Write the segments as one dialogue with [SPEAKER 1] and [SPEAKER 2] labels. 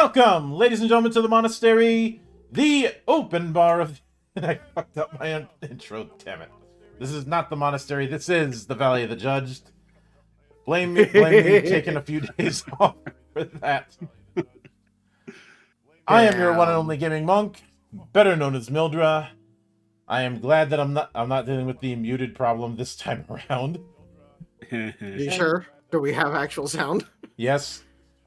[SPEAKER 1] Welcome, ladies and gentlemen, to the monastery, the open bar of... And I fucked up my own intro, damn it. This is not the monastery, this is the Valley of the Judged. Blame me taking a few days off for that. I am your one and only gaming monk, better known as Mildra. I am glad that I'm not dealing with the muted problem this time around.
[SPEAKER 2] You sure? Do we have actual sound?
[SPEAKER 1] Yes.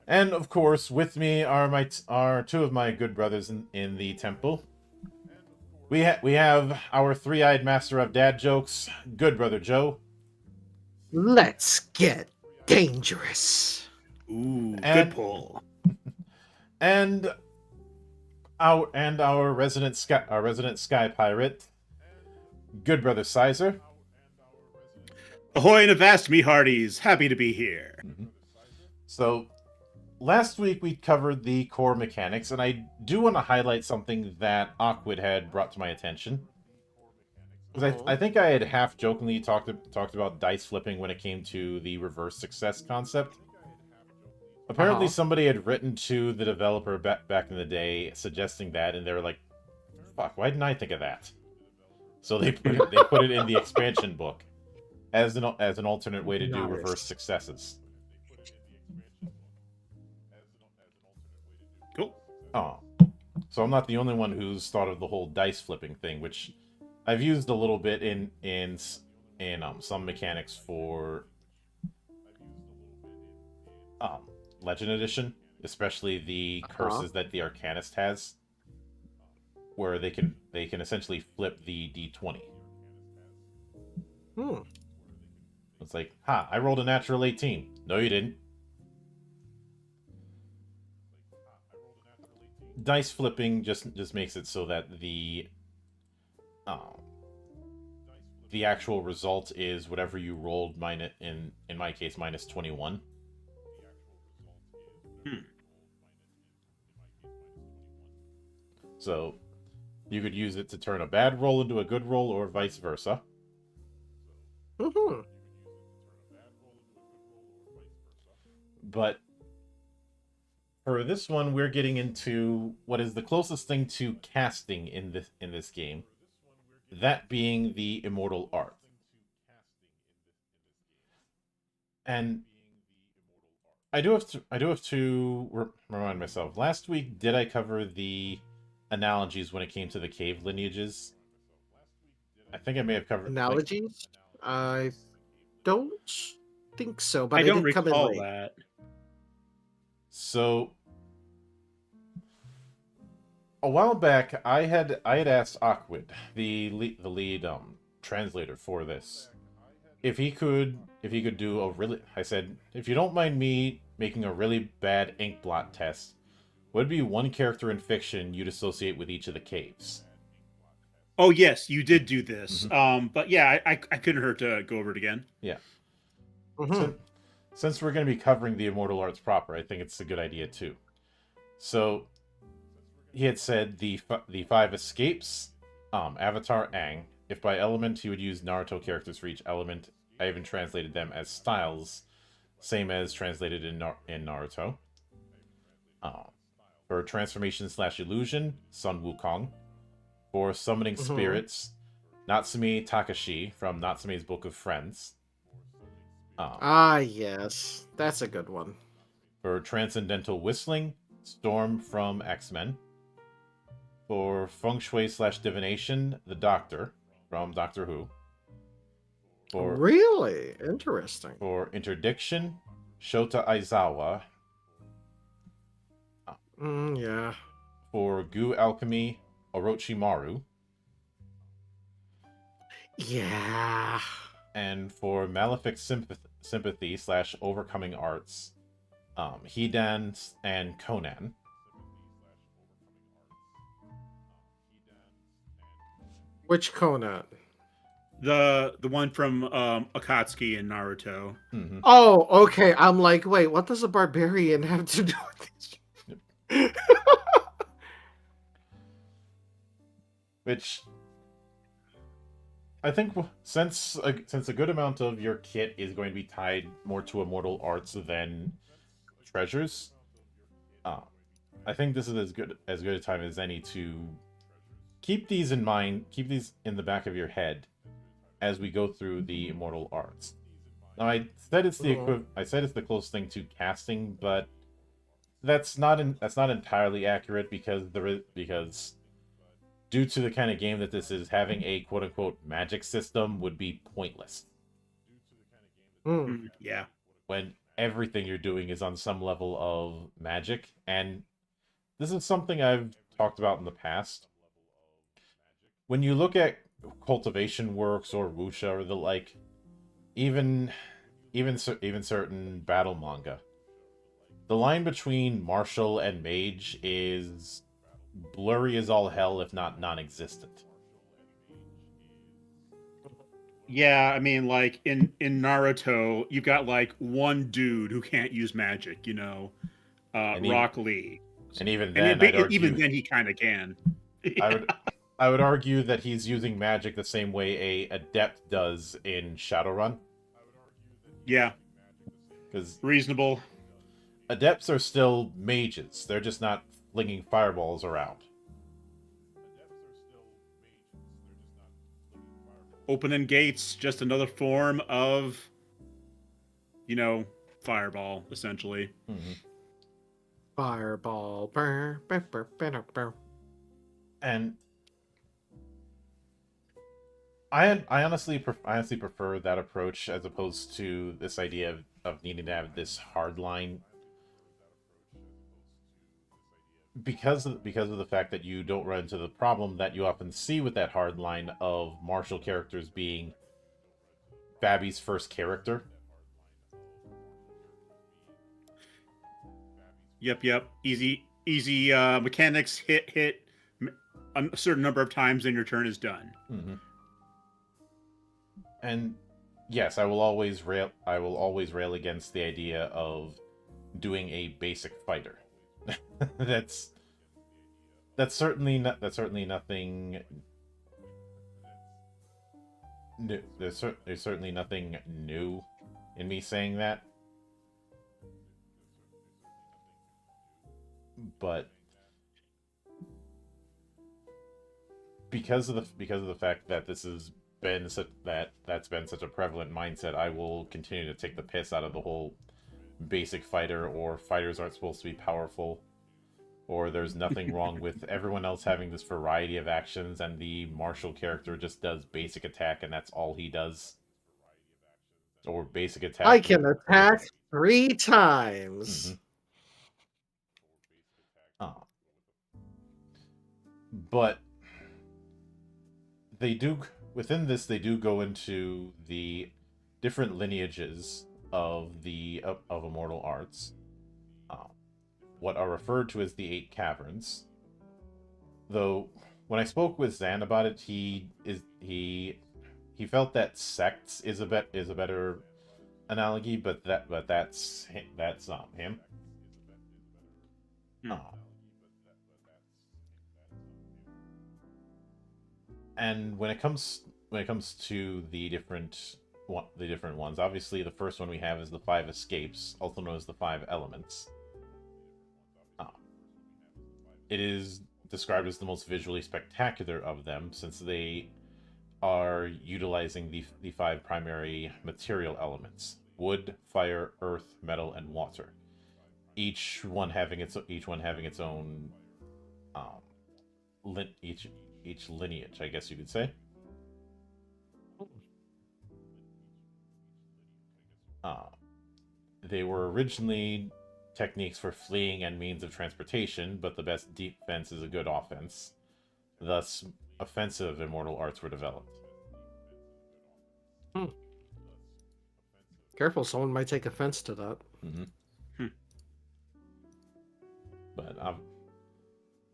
[SPEAKER 1] And of course, with me are two of my good brothers in the temple. We have our three-eyed master of dad jokes, good brother Joe.
[SPEAKER 2] Let's get dangerous.
[SPEAKER 3] Ooh, good pull.
[SPEAKER 1] And our resident sky pirate, good brother Sizer.
[SPEAKER 3] Ahoy and avast me hearties, happy to be here.
[SPEAKER 1] So, last week we covered the core mechanics, and I do want to highlight something that Awkward had brought to my attention. Because I think I had half-jokingly talked about dice flipping when it came to the reverse success concept. Apparently somebody had written to the developer back in the day suggesting that, and they were like, fuck, why didn't I think of that? So they put it in the expansion book as an alternate way to do reverse successes.
[SPEAKER 3] Cool.
[SPEAKER 1] Oh, so I'm not the only one who's thought of the whole dice flipping thing, which I've used a little bit in some mechanics for Legend Edition, especially the curses that the Arcanist has, where they can essentially flip the D20. It's like, I rolled a natural 18. No, you didn't. Dice flipping just makes it so that the actual result is whatever you rolled, in my case, minus 21. So you could use it to turn a bad roll into a good roll, or vice versa. But for this one, we're getting into what is the closest thing to casting in this game. That being the Immortal art. And I do have to remind myself. Last week, did I cover the analogies when it came to the cave lineages? I think I may have covered
[SPEAKER 2] analogies. I don't think so, but
[SPEAKER 3] I don't
[SPEAKER 2] did come in
[SPEAKER 3] recall
[SPEAKER 2] late.
[SPEAKER 3] that.
[SPEAKER 1] So a while back, I had asked Awkward, the lead translator for this, if he could do a really. I said, if you don't mind me making a really bad ink blot test, would be one character in fiction you'd associate with each of the caves.
[SPEAKER 3] Oh yes, you did do this. But yeah, I couldn't hurt to go over it again.
[SPEAKER 1] Yeah. Since we're going to be covering the Immortal Arts proper, I think it's a good idea too. So he had said the 5 escapes, Avatar Aang. If by element he would use Naruto characters for each element, I even translated them as styles, same as translated in Naruto. For transformation / illusion, Sun Wukong. For summoning spirits, Natsume Takashi from Natsume's Book of Friends.
[SPEAKER 2] Yes, that's a good one.
[SPEAKER 1] For transcendental whistling, Storm from X-Men. For feng shui / divination, the Doctor from Doctor Who. For
[SPEAKER 2] really interesting.
[SPEAKER 1] For interdiction, Shota Aizawa.
[SPEAKER 2] Yeah.
[SPEAKER 1] For goo alchemy, Orochimaru.
[SPEAKER 2] Yeah.
[SPEAKER 1] And for malefic sympathy / overcoming arts, Hidan and Conan.
[SPEAKER 2] Which Conan?
[SPEAKER 3] The one from Akatsuki and Naruto.
[SPEAKER 2] Oh, okay. I'm like, wait, what does a barbarian have to do with this?
[SPEAKER 1] Which I think since a good amount of your kit is going to be tied more to Immortal Arts than treasures, I think this is as good a time as any to keep these in mind, keep these in the back of your head as we go through the Immortal Arts. Now, I said it's the closest thing to casting, but that's not entirely accurate because due to the kind of game that this is, having a quote unquote magic system would be pointless.
[SPEAKER 3] Yeah.
[SPEAKER 1] When everything you're doing is on some level of magic, and this is something I've talked about in the past. When you look at cultivation works or wuxia or the like, even certain battle manga, the line between martial and mage is blurry as all hell, if not non-existent.
[SPEAKER 3] Yeah, I mean, like in Naruto, you've got like one dude who can't use magic, Rock Lee,
[SPEAKER 1] and even
[SPEAKER 3] and
[SPEAKER 1] then, I'd argue,
[SPEAKER 3] even then he kind of can.
[SPEAKER 1] I would argue that he's using magic the same way a adept does in Shadowrun.
[SPEAKER 3] Yeah,
[SPEAKER 1] because
[SPEAKER 3] reasonable.
[SPEAKER 1] Adepts are still mages; they're just not flinging fireballs around.
[SPEAKER 3] Opening gates, just another form of, fireball, essentially.
[SPEAKER 1] Mm-hmm.
[SPEAKER 2] Fireball.
[SPEAKER 1] And I honestly prefer that approach as opposed to this idea of needing to have this hard line, because of the fact that you don't run into the problem that you often see with that hard line of martial characters being Babby's first character.
[SPEAKER 3] Yep. Easy mechanics, hit a certain number of times, and your turn is done.
[SPEAKER 1] Mm-hmm. And yes, I will always rail against the idea of doing a basic fighter. that's certainly nothing new. There's certainly nothing new in me saying that. But because of the fact that this has been that's been such a prevalent mindset, I will continue to take the piss out of the whole basic fighter, or fighters aren't supposed to be powerful, or there's nothing wrong with everyone else having this variety of actions and the martial character just does basic attack and that's all he does. Or basic attack.
[SPEAKER 2] I can attack 3 times.
[SPEAKER 1] Mm-hmm. But they do go into the different lineages of Immortal Arts, what are referred to as the 8 caverns. Though when I spoke with Zan about it, he felt that sects is a better analogy, but that's him. And when it comes to the different ones, obviously the first one we have is the 5 escapes, also known as the 5 elements. It is described as the most visually spectacular of them, since they are utilizing the 5 primary material elements: wood, fire, earth, metal, and water. Each one having its own each lineage, I guess you could say. They were originally techniques for fleeing and means of transportation, but the best defense is a good offense. Thus, offensive immortal arts were developed.
[SPEAKER 2] Careful, someone might take offense to that.
[SPEAKER 1] Mm-hmm.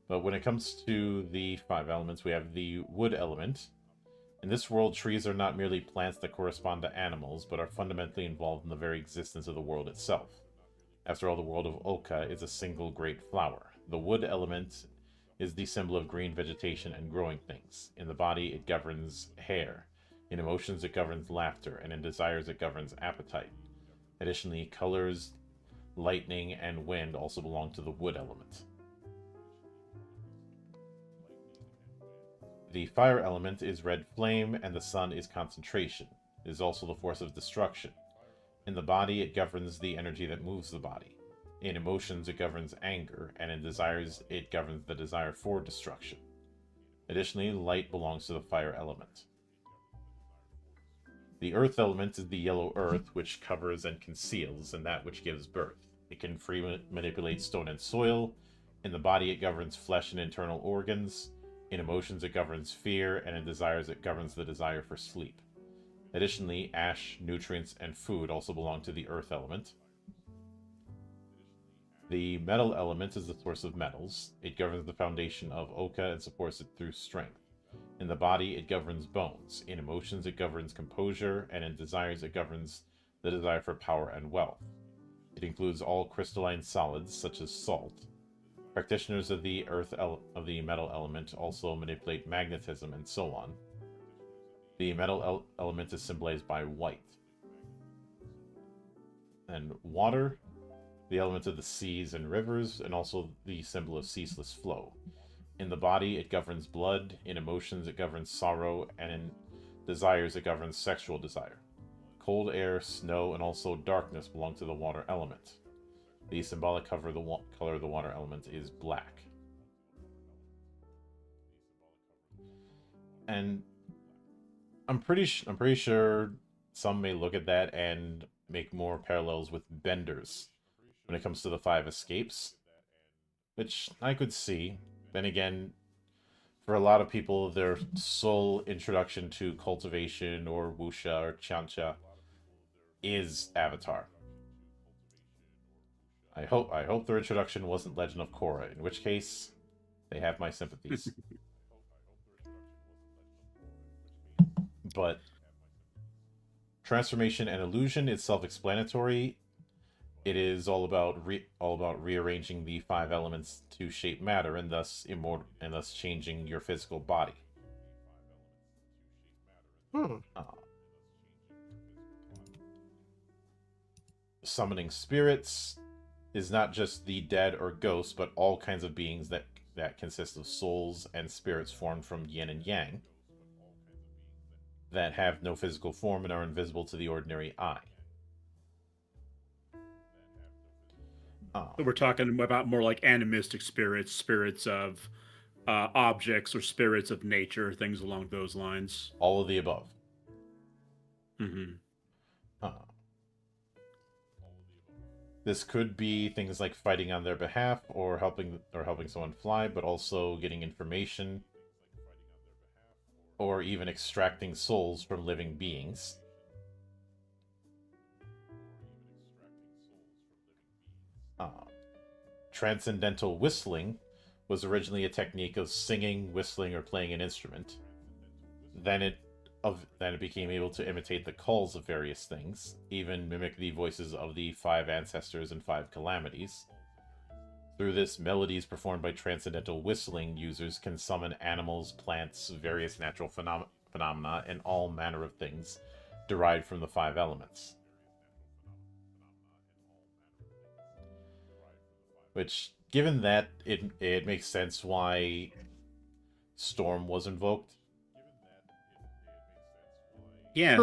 [SPEAKER 1] But when it comes to the 5 elements, we have the wood element. In this world, trees are not merely plants that correspond to animals, but are fundamentally involved in the very existence of the world itself. After all, the world of Ouka is a single great flower. The wood element is the symbol of green vegetation and growing things. In the body, it governs hair. In emotions, it governs laughter, and in desires, it governs appetite. Additionally, colors, lightning, and wind also belong to the wood element. The fire element is red flame, and the sun is concentration. It is also the force of destruction. In the body, it governs the energy that moves the body. In emotions, it governs anger, and in desires, it governs the desire for destruction. Additionally, light belongs to the fire element. The earth element is the yellow earth, which covers and conceals, and that which gives birth. It can freely manipulate stone and soil. In the body, it governs flesh and internal organs. In emotions, it governs fear, and in desires, it governs the desire for sleep. Additionally, ash, nutrients, and food also belong to the earth element. The metal element is the source of metals. It governs the foundation of Ouka and supports it through strength. In the body, it governs bones. In emotions, it governs composure, and in desires, it governs the desire for power and wealth. It includes all crystalline solids, such as salt. Practitioners of the metal element also manipulate magnetism and so on. The metal element is symbolized by white. And water, the element of the seas and rivers, and also the symbol of ceaseless flow. In the body, it governs blood. In emotions, it governs sorrow. And in desires, it governs sexual desire. Cold air, snow, and also darkness belong to the water element. The symbolic color of the water element is black. And I'm pretty sure some may look at that and make more parallels with benders when it comes to the 5 escapes, which I could see. Then again, for a lot of people, their sole introduction to cultivation or wuxia or chancha is Avatar. I hope their introduction wasn't Legend of Korra, in which case, they have my sympathies. But transformation and illusion is self-explanatory. It is all about rearranging the 5 elements to shape matter, and thus changing your physical body. Summoning spirits is not just the dead or ghosts, but all kinds of beings that consist of souls and spirits formed from yin and yang, that have no physical form and are invisible to the ordinary eye.
[SPEAKER 3] We're talking about more like animistic spirits, spirits of objects or spirits of nature, things along those lines.
[SPEAKER 1] All of the above.
[SPEAKER 3] Mm-hmm.
[SPEAKER 1] This could be things like fighting on their behalf or helping someone fly, but also getting information or even extracting souls from living beings. Transcendental whistling was originally a technique of singing, whistling, or playing an instrument. Then it became able to imitate the calls of various things, even mimic the voices of the 5 ancestors and 5 calamities. Through this, melodies performed by transcendental whistling users can summon animals, plants, various natural phenomena, and all manner of things derived from the 5 elements. Which, given that, it makes sense why Storm was invoked.
[SPEAKER 3] Yes,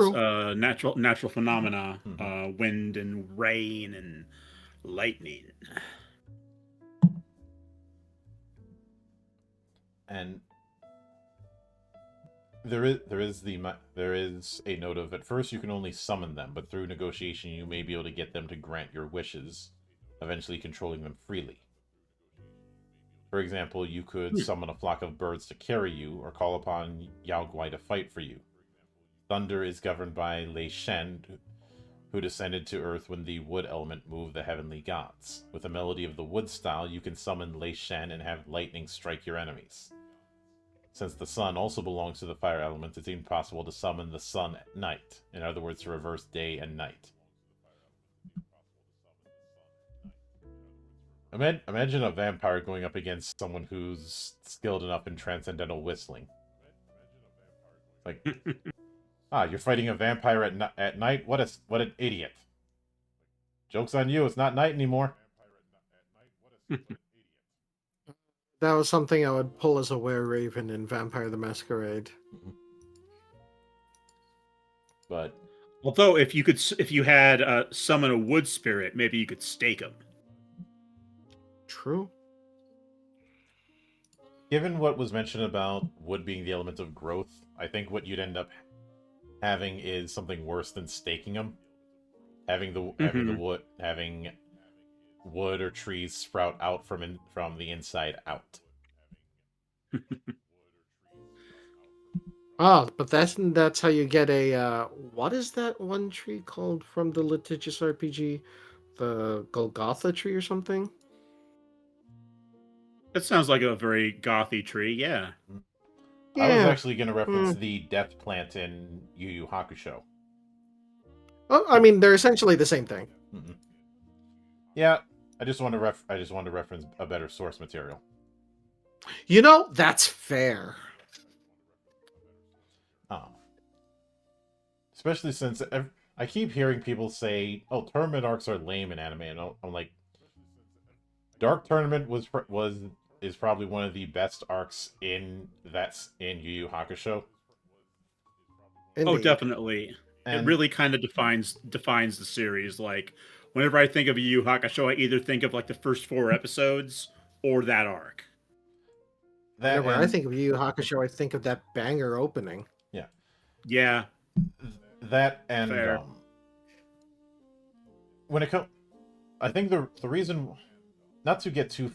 [SPEAKER 3] natural phenomena, wind and rain and lightning.
[SPEAKER 1] And there is a note of, at first you can only summon them, but through negotiation you may be able to get them to grant your wishes, eventually controlling them freely. For example, you could summon a flock of birds to carry you, or call upon Yao Guai to fight for you. Thunder is governed by Lei Shen, who descended to Earth when the wood element moved the heavenly gods. With a melody of the wood style, you can summon Lei Shen and have lightning strike your enemies. Since the sun also belongs to the fire element, it's even possible to summon the sun at night. In other words, to reverse day and night. Imagine a vampire going up against someone who's skilled enough in transcendental whistling. Like, you're fighting a vampire at night? What an idiot. Joke's on you, it's not night anymore.
[SPEAKER 2] That was something I would pull as a were-raven in Vampire the Masquerade.
[SPEAKER 1] But
[SPEAKER 3] Although, if you had summon a wood spirit, maybe you could stake him.
[SPEAKER 2] True.
[SPEAKER 1] given what was mentioned about wood being the element of growth, I think what you'd end up having is something worse than staking them. Having wood or trees sprout out from the inside out.
[SPEAKER 2] Oh, but that's how you get a what is that one tree called from the litigious RPG? The Golgotha tree or something?
[SPEAKER 3] That sounds like a very gothy tree. Yeah.
[SPEAKER 1] I was
[SPEAKER 2] Yeah.
[SPEAKER 1] actually going to reference the death plant in Yu Yu Hakusho.
[SPEAKER 2] Oh, I mean, they're essentially the same thing.
[SPEAKER 1] Mm-hmm. Yeah, I just want to reference a better source material.
[SPEAKER 2] You know, that's fair.
[SPEAKER 1] Especially since I keep hearing people say, "Oh, tournament arcs are lame in anime," and I'm like, Dark Tournament is probably one of the best arcs in Yu Yu Hakusho.
[SPEAKER 2] Indeed.
[SPEAKER 3] Oh, definitely.
[SPEAKER 1] And
[SPEAKER 3] it really kind of defines the series. Like, whenever I think of Yu Yu Hakusho, I either think of like the first 4 episodes or that arc.
[SPEAKER 2] Whenever I think of Yu Yu Hakusho, I think of that banger opening.
[SPEAKER 1] Yeah.
[SPEAKER 3] Yeah.
[SPEAKER 1] That and
[SPEAKER 3] Fair.
[SPEAKER 1] when it comes, I think the reason, not to get too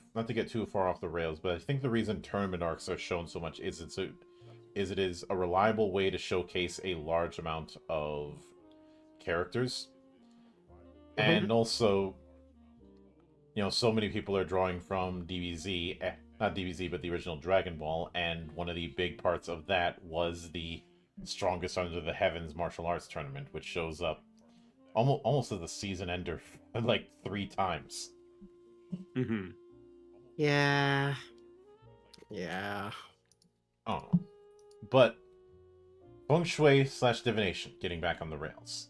[SPEAKER 1] far off the rails, but I think the reason tournament arcs are shown so much is it is a reliable way to showcase a large amount of characters, and also, so many people are drawing from DBZ, not DBZ, but the original Dragon Ball, and one of the big parts of that was the Strongest Under the Heavens martial arts tournament, which shows up almost as a season ender like 3 times.
[SPEAKER 3] Mm-hmm.
[SPEAKER 2] Yeah.
[SPEAKER 1] Oh, but feng shui / divination, getting back on the rails.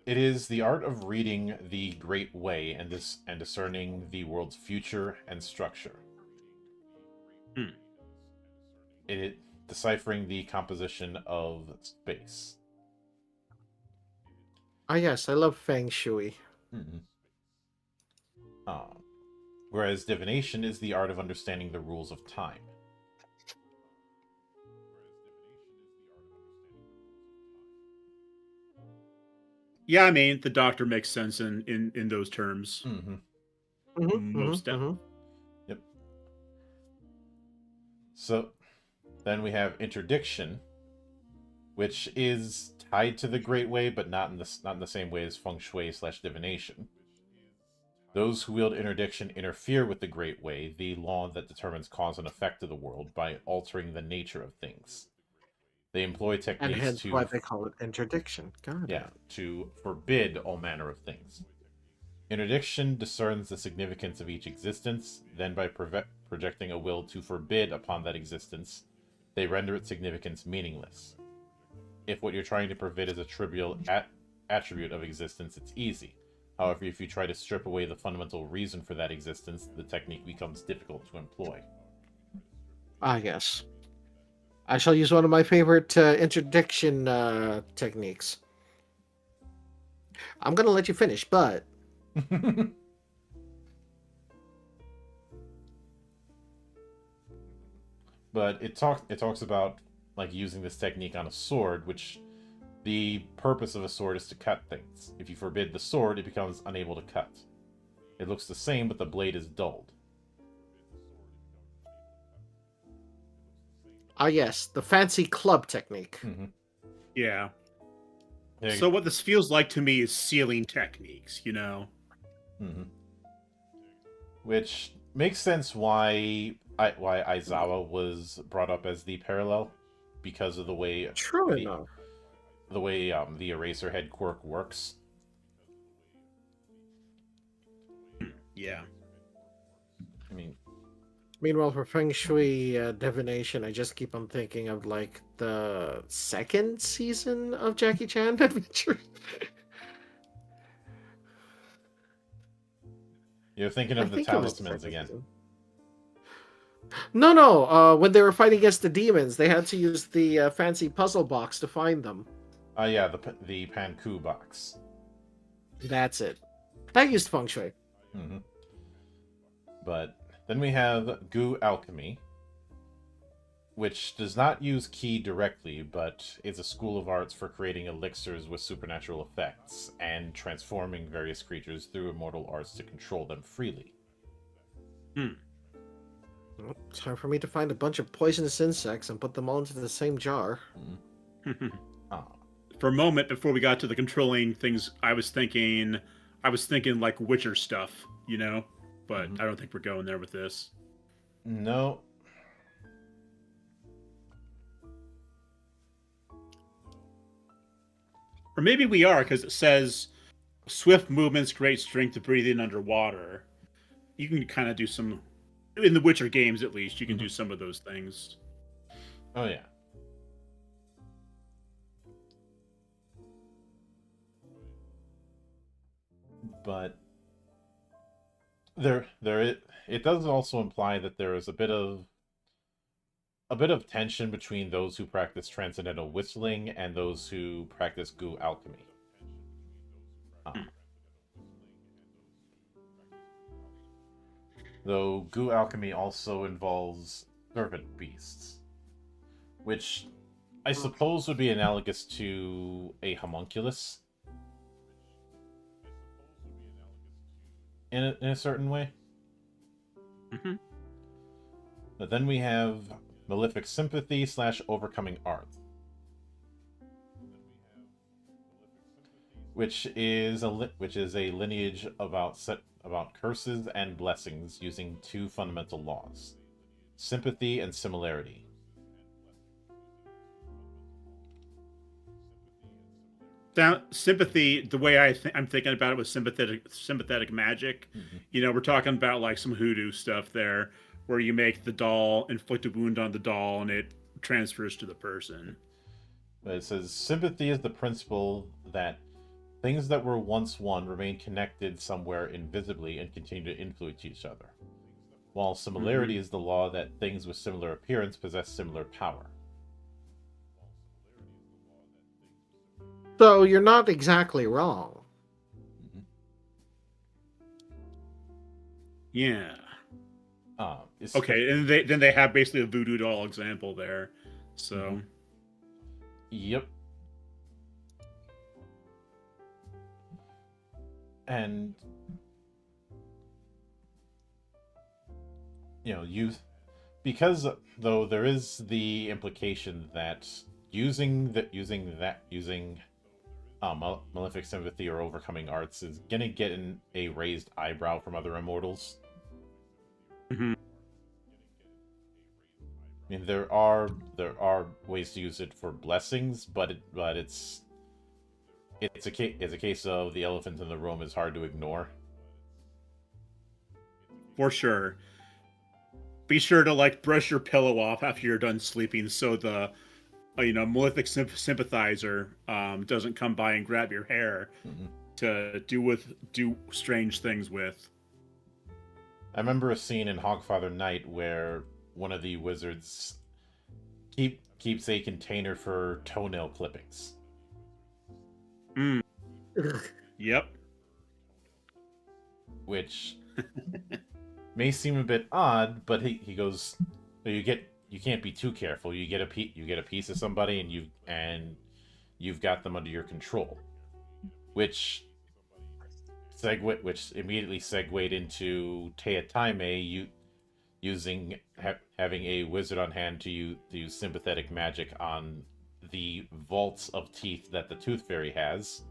[SPEAKER 1] It is the art of reading the Great Way and discerning the world's future and structure. It deciphering the composition of space.
[SPEAKER 2] Ah, yes, I love feng shui.
[SPEAKER 1] Whereas divination is the art of understanding the rules of time.
[SPEAKER 3] Yeah, I mean, the Doctor makes sense in those terms. Most definitely.
[SPEAKER 1] Yep. So then we have interdiction, which is tied to the Great Way, but not in the same way as feng shui / divination. Those who wield interdiction interfere with the Great Way, the law that determines cause and effect of the world, by altering the nature of things. They employ techniques
[SPEAKER 2] and hence why they call it interdiction. Got it.
[SPEAKER 1] To forbid all manner of things. Interdiction discerns the significance of each existence, then by projecting a will to forbid upon that existence, they render its significance meaningless. If what you're trying to forbid is a trivial attribute of existence, it's easy. However, if you try to strip away the fundamental reason for that existence, the technique becomes difficult to employ.
[SPEAKER 2] Ah, yes. I shall use one of my favorite interdiction techniques. I'm going to let you finish, but...
[SPEAKER 1] But it talks about like using this technique on a sword, which the purpose of a sword is to cut things. If you forbid the sword, it becomes unable to cut. It looks the same, but the blade is dulled.
[SPEAKER 2] Ah, yes, the fancy club technique.
[SPEAKER 3] Yeah. So what this feels like to me is sealing techniques,
[SPEAKER 1] Which makes sense why Aizawa was brought up as the parallel, because of the way the Eraserhead quirk works.
[SPEAKER 3] Yeah.
[SPEAKER 1] I mean,
[SPEAKER 2] meanwhile, for feng shui divination, I just keep on thinking of like the 2nd season of Jackie Chan Adventure.
[SPEAKER 1] You're thinking
[SPEAKER 2] I
[SPEAKER 1] of the
[SPEAKER 2] think it was the
[SPEAKER 1] talismans
[SPEAKER 2] second
[SPEAKER 1] again.
[SPEAKER 2] season. No. When they were fighting against the demons, they had to use the fancy puzzle box to find them.
[SPEAKER 1] Yeah, the Panku box.
[SPEAKER 2] That's it. That used feng shui.
[SPEAKER 1] Mm-hmm. But then we have Goo Alchemy, which does not use Ki directly, but is a school of arts for creating elixirs with supernatural effects and transforming various creatures through immortal arts to control them freely.
[SPEAKER 2] Well, time for me to find a bunch of poisonous insects and put them all into the same jar.
[SPEAKER 3] For a moment before we got to the controlling things, I was thinking like Witcher stuff, you know, but I don't think we're going there with this.
[SPEAKER 1] No.
[SPEAKER 3] Or maybe we are, because it says swift movements, great strength to breathe in underwater. You can kind of do some, in the Witcher games at least, you can do some of those things.
[SPEAKER 1] Oh, yeah. But it does also imply that there is a bit of tension between those who practice transcendental whistling and those who practice Goo Alchemy. Though Goo Alchemy also involves servant beasts, which I suppose would be analogous to a homunculus in a certain way. But then we have Malefic Sympathy / Overcoming Art, which is a lineage about curses and blessings using two fundamental laws: sympathy and similarity.
[SPEAKER 3] Sympathy, the way I'm thinking about it with sympathetic magic, you know, we're talking about like some hoodoo stuff there, where you make the doll inflict a wound on the doll and it transfers to the person.
[SPEAKER 1] But it says sympathy is the principle that things that were once one remain connected somewhere invisibly and continue to influence each other, while similarity is the law that things with similar appearance possess similar power.
[SPEAKER 2] So you're not exactly wrong.
[SPEAKER 3] Yeah.
[SPEAKER 1] It's
[SPEAKER 3] Okay, and then they have basically a voodoo doll example there. So.
[SPEAKER 1] Yep. And you know, because though there is the implication that using Malefic Sympathy or Overcoming Arts is gonna get a raised eyebrow from other immortals. I mean, there are ways to use it for blessings, but it's a case of the elephant in the room is hard to ignore.
[SPEAKER 3] For sure. Be sure to like brush your pillow off after you're done sleeping, so the malefic sympathizer doesn't come by and grab your hair to do strange things with.
[SPEAKER 1] I remember a scene in Hogfather Knight where one of the wizards keeps a container for toenail clippings.
[SPEAKER 3] Yep.
[SPEAKER 1] Which may seem a bit odd, but he goes, you can't be too careful. You get a piece of somebody and you've got them under your control, which immediately segued into Teataime having a wizard on hand to use sympathetic magic on the vaults of teeth that the Tooth Fairy has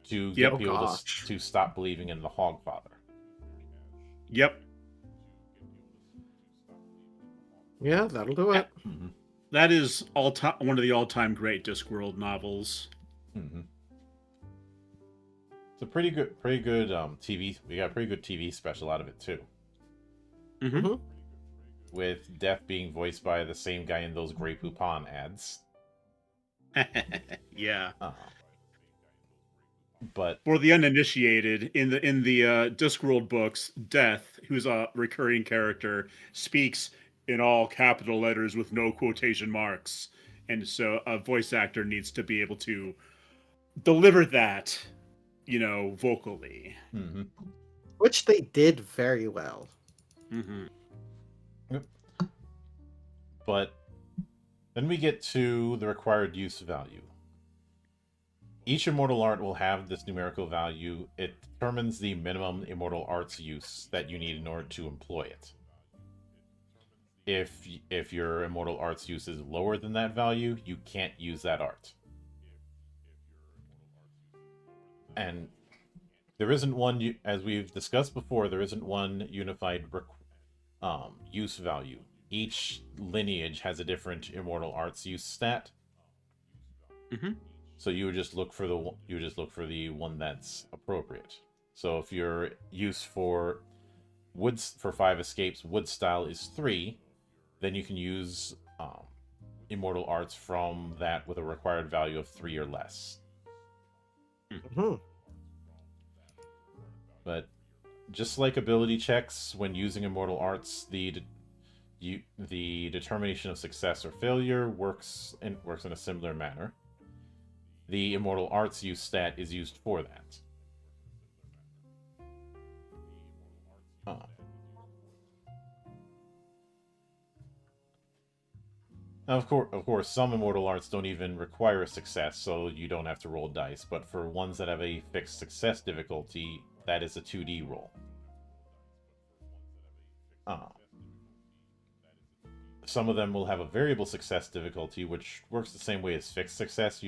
[SPEAKER 1] to get people to stop believing in the Hogfather.
[SPEAKER 3] Yep.
[SPEAKER 2] Yeah, that'll do it.
[SPEAKER 3] That is one of the all-time great Discworld novels.
[SPEAKER 1] It's a pretty good TV. We got a pretty good TV special out of it too. With Death being voiced by the same guy in those Grey Poupon ads.
[SPEAKER 3] Yeah.
[SPEAKER 1] But
[SPEAKER 3] For the uninitiated, in the Discworld books, Death, who's a recurring character, speaks in all capital letters with no quotation marks, and so a voice actor needs to be able to deliver that, vocally.
[SPEAKER 1] mhm.
[SPEAKER 2] Which they did very well.
[SPEAKER 3] Mm-hmm.
[SPEAKER 1] But then we get to the required use value. Each immortal art will have this numerical value. It determines the minimum immortal arts use that you need in order to employ it. If your immortal arts use is lower than that value, you can't use that art. And there isn't one, as we've discussed before, there isn't one unified use value. Each lineage has a different immortal arts use stat.
[SPEAKER 3] Mm-hmm.
[SPEAKER 1] So you would just look for the one that's appropriate. So if your use for 5 escapes wood style is 3, then you can use immortal arts from that with a required value of 3 or less.
[SPEAKER 2] Mhm.
[SPEAKER 1] But just like ability checks, when using immortal arts, the determination of success or failure works in a similar manner. The immortal arts use stat is used for that. Now, of course, some immortal arts don't even require a success, so you don't have to roll dice. But for ones that have a fixed success difficulty, that is a 2D roll. Some of them will have a variable success difficulty, which works the same way as fixed success.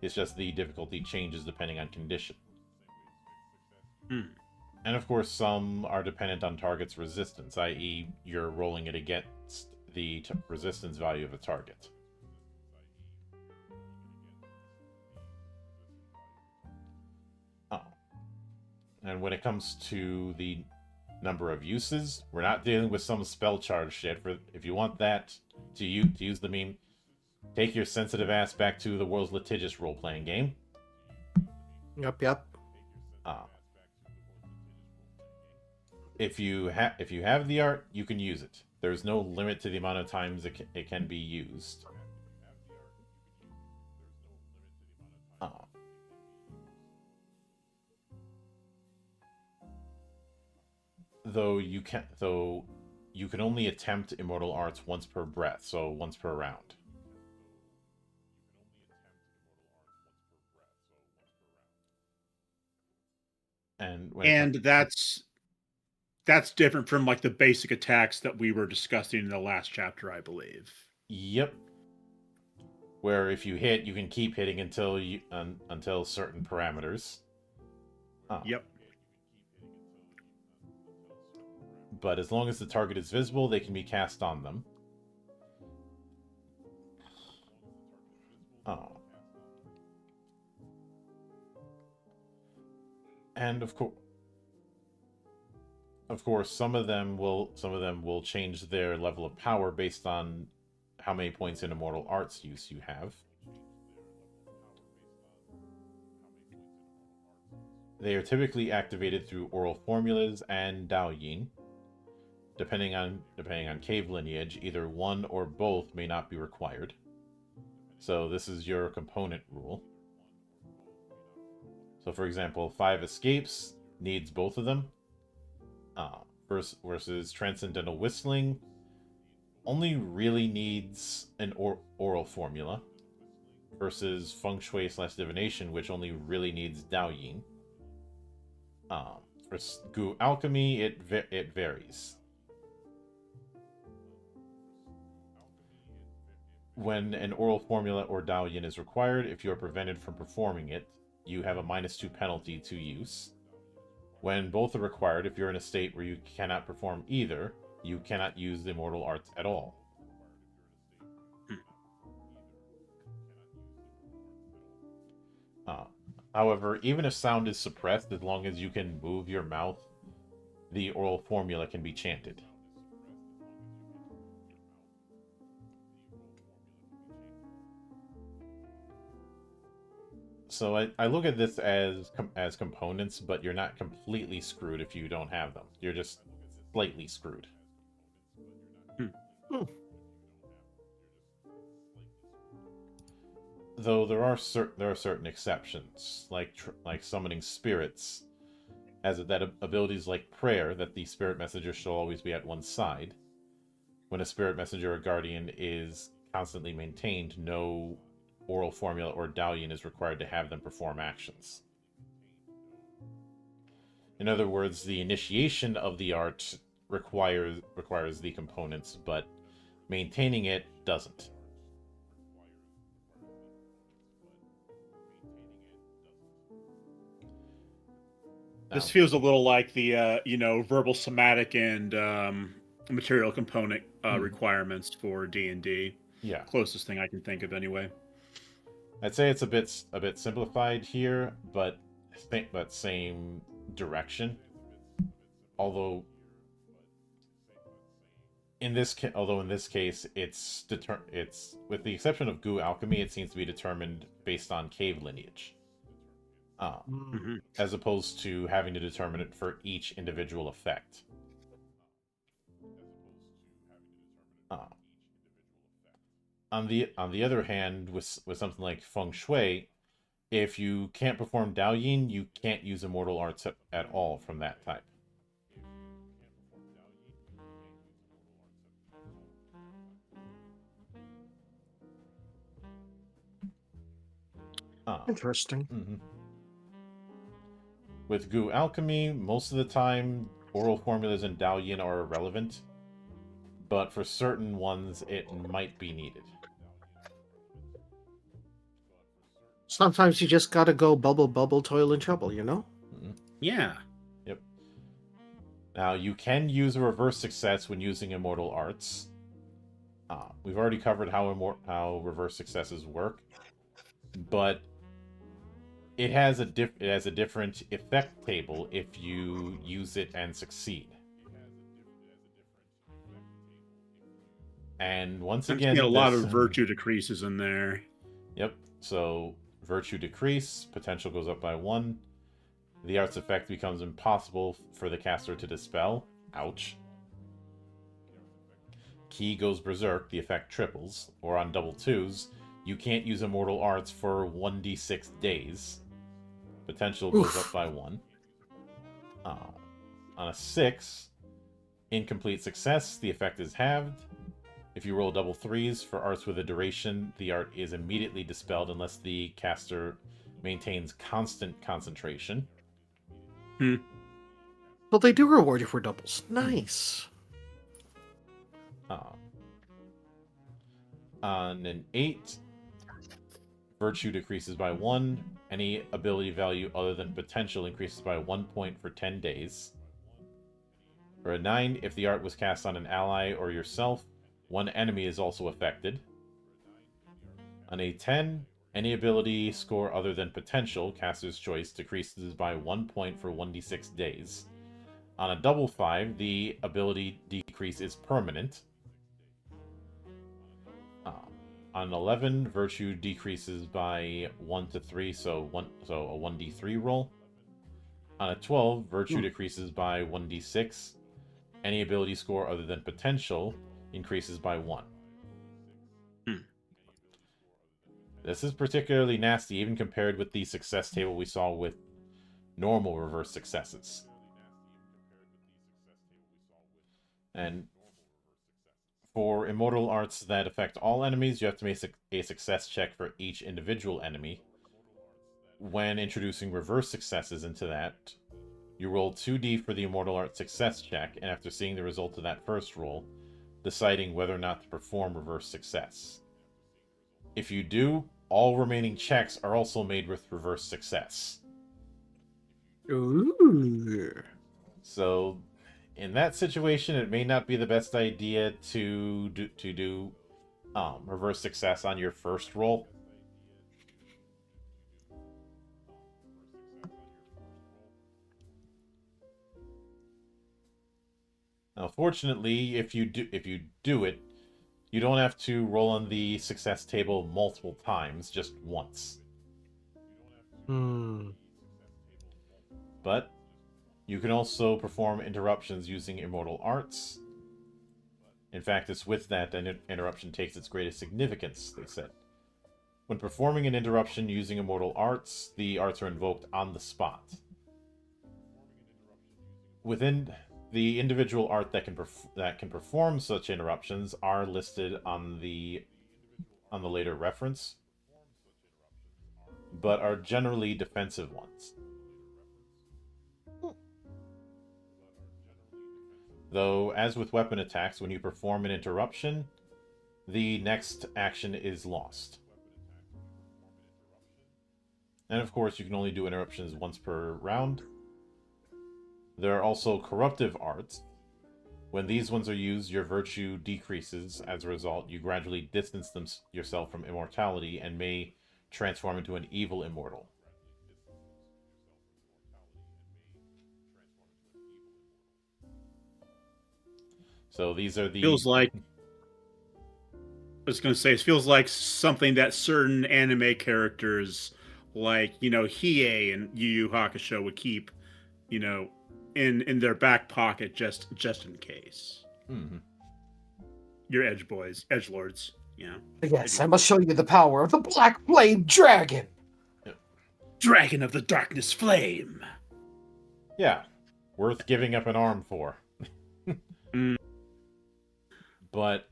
[SPEAKER 1] It's just the difficulty changes depending on condition. And of course, some are dependent on target's resistance, i.e., you're rolling it against the resistance value of a target. And when it comes to the number of uses, we're not dealing with some spell charge shit. If you want that to use the meme, take your sensitive ass back to the world's litigious role-playing game.
[SPEAKER 2] Yep.
[SPEAKER 1] If you have the art, you can use it. There's no limit to the amount of times it can be used. Though you can only attempt immortal arts once per breath, so once per round.
[SPEAKER 3] And that's different from like the basic attacks that we were discussing in the last chapter, I believe.
[SPEAKER 1] Yep. Where if you hit, you can keep hitting until certain parameters.
[SPEAKER 3] Yep.
[SPEAKER 1] But as long as the target is visible, they can be cast on them. And of course, some of them will change their level of power based on how many points in immortal arts use you have. They are typically activated through oral formulas and Daoyin. Depending on cave lineage, either one or both may not be required. So this is your component rule. So for example, 5 escapes needs both of them. Versus transcendental whistling only really needs an oral formula. Versus feng shui / divination, which only really needs Daoyin. For Gu alchemy, it varies. When an oral formula or Daoyin is required, if you are prevented from performing it, you have a -2 penalty to use. When both are required, if you're in a state where you cannot perform either, you cannot use the immortal arts at all. However, even if sound is suppressed, as long as you can move your mouth, the oral formula can be chanted. So I look at this as components, but you're not completely screwed if you don't have them. You're just slightly screwed.
[SPEAKER 2] Hmm.
[SPEAKER 1] Though there are certain exceptions, like summoning spirits, as that abilities like prayer, that the spirit messenger shall always be at one side. When a spirit messenger or guardian is constantly maintained, no oral formula or dallion is required to have them perform actions. In other words, the initiation of the art requires the components, but maintaining it doesn't.
[SPEAKER 3] This feels a little like the verbal, somatic, and material component requirements for D&D.
[SPEAKER 1] Yeah,
[SPEAKER 3] Closest thing I can think of, anyway.
[SPEAKER 1] I'd say it's a bit simplified here, but same direction. Although in this case, it's with the exception of goo alchemy, it seems to be determined based on cave lineage, as opposed to having to determine it for each individual effect. On the other hand, with something like feng shui, if you can't perform dalyin, you can't use immortal arts at all from that type.
[SPEAKER 2] Interesting.
[SPEAKER 1] Mm-hmm. With goo alchemy, most of the time, oral formulas and dalyin are irrelevant, but for certain ones, it might be needed.
[SPEAKER 2] Sometimes you just gotta go bubble, bubble, toil, and trouble, you know?
[SPEAKER 1] Mm-hmm.
[SPEAKER 3] Yeah.
[SPEAKER 1] Yep. Now, you can use a reverse success when using immortal arts. We've already covered how reverse successes work, but it has a different effect table if you use it and succeed. And once again,
[SPEAKER 3] I'm seeing a lot of virtue decreases in there.
[SPEAKER 1] Yep. So virtue decrease, potential goes up by 1. The art's effect becomes impossible for the caster to dispel. Ouch. Ki goes berserk, the effect triples. Or on double 2s, you can't use immortal arts for 1d6 days. Potential goes up by 1. On a 6, incomplete success, the effect is halved. If you roll double 3s for arts with a duration, the art is immediately dispelled unless the caster maintains constant concentration.
[SPEAKER 2] Well, they do reward you for doubles. Nice.
[SPEAKER 1] On an 8, virtue decreases by 1. Any ability value other than potential increases by 1 point for 10 days. For a 9, if the art was cast on an ally or yourself, 1 enemy is also affected. On a 10, any ability score other than potential, caster's choice, decreases by 1 point for 1d6 days. On a double 5, the ability decrease is permanent. On 11, virtue decreases by 1 to 3, so a 1d3 roll. On a 12, virtue decreases by 1d6. Any ability score other than potential increases by 1. This is particularly nasty, even compared with the success table we saw with normal reverse successes. And for immortal arts that affect all enemies, you have to make a success check for each individual enemy. When introducing reverse successes into that, you roll 2d for the immortal art success check, and after seeing the result of that first roll, deciding whether or not to perform reverse success. If you do, all remaining checks are also made with reverse success.
[SPEAKER 2] Ooh.
[SPEAKER 1] So, in that situation, it may not be the best idea to do reverse success on your first roll. Now, fortunately, if you do it, you don't have to roll on the success table multiple times, just once.
[SPEAKER 2] Hmm.
[SPEAKER 1] But you can also perform interruptions using immortal arts. In fact, it's with that interruption takes its greatest significance, they said. When performing an interruption using immortal arts, the arts are invoked on the spot. Within the individual art that can perform such interruptions are listed on the later reference, but are generally defensive ones. Though, as with weapon attacks, when you perform an interruption, the next action is lost. And of course, you can only do interruptions once per round. There are also corruptive arts. When these ones are used, your virtue decreases. As a result, you gradually distance yourself from immortality and may transform into an evil immortal. So these are the...
[SPEAKER 3] Feels like... I was going to say, it feels like something that certain anime characters, like, Hiei and Yu Yu Hakusho would keep, in their back pocket just in case.
[SPEAKER 1] Mm-hmm.
[SPEAKER 3] Your edge boys, edge lords,
[SPEAKER 2] Yes, I must show you the power of the Black Flame Dragon!
[SPEAKER 3] Dragon of the Darkness Flame!
[SPEAKER 1] Yeah, worth giving up an arm for. But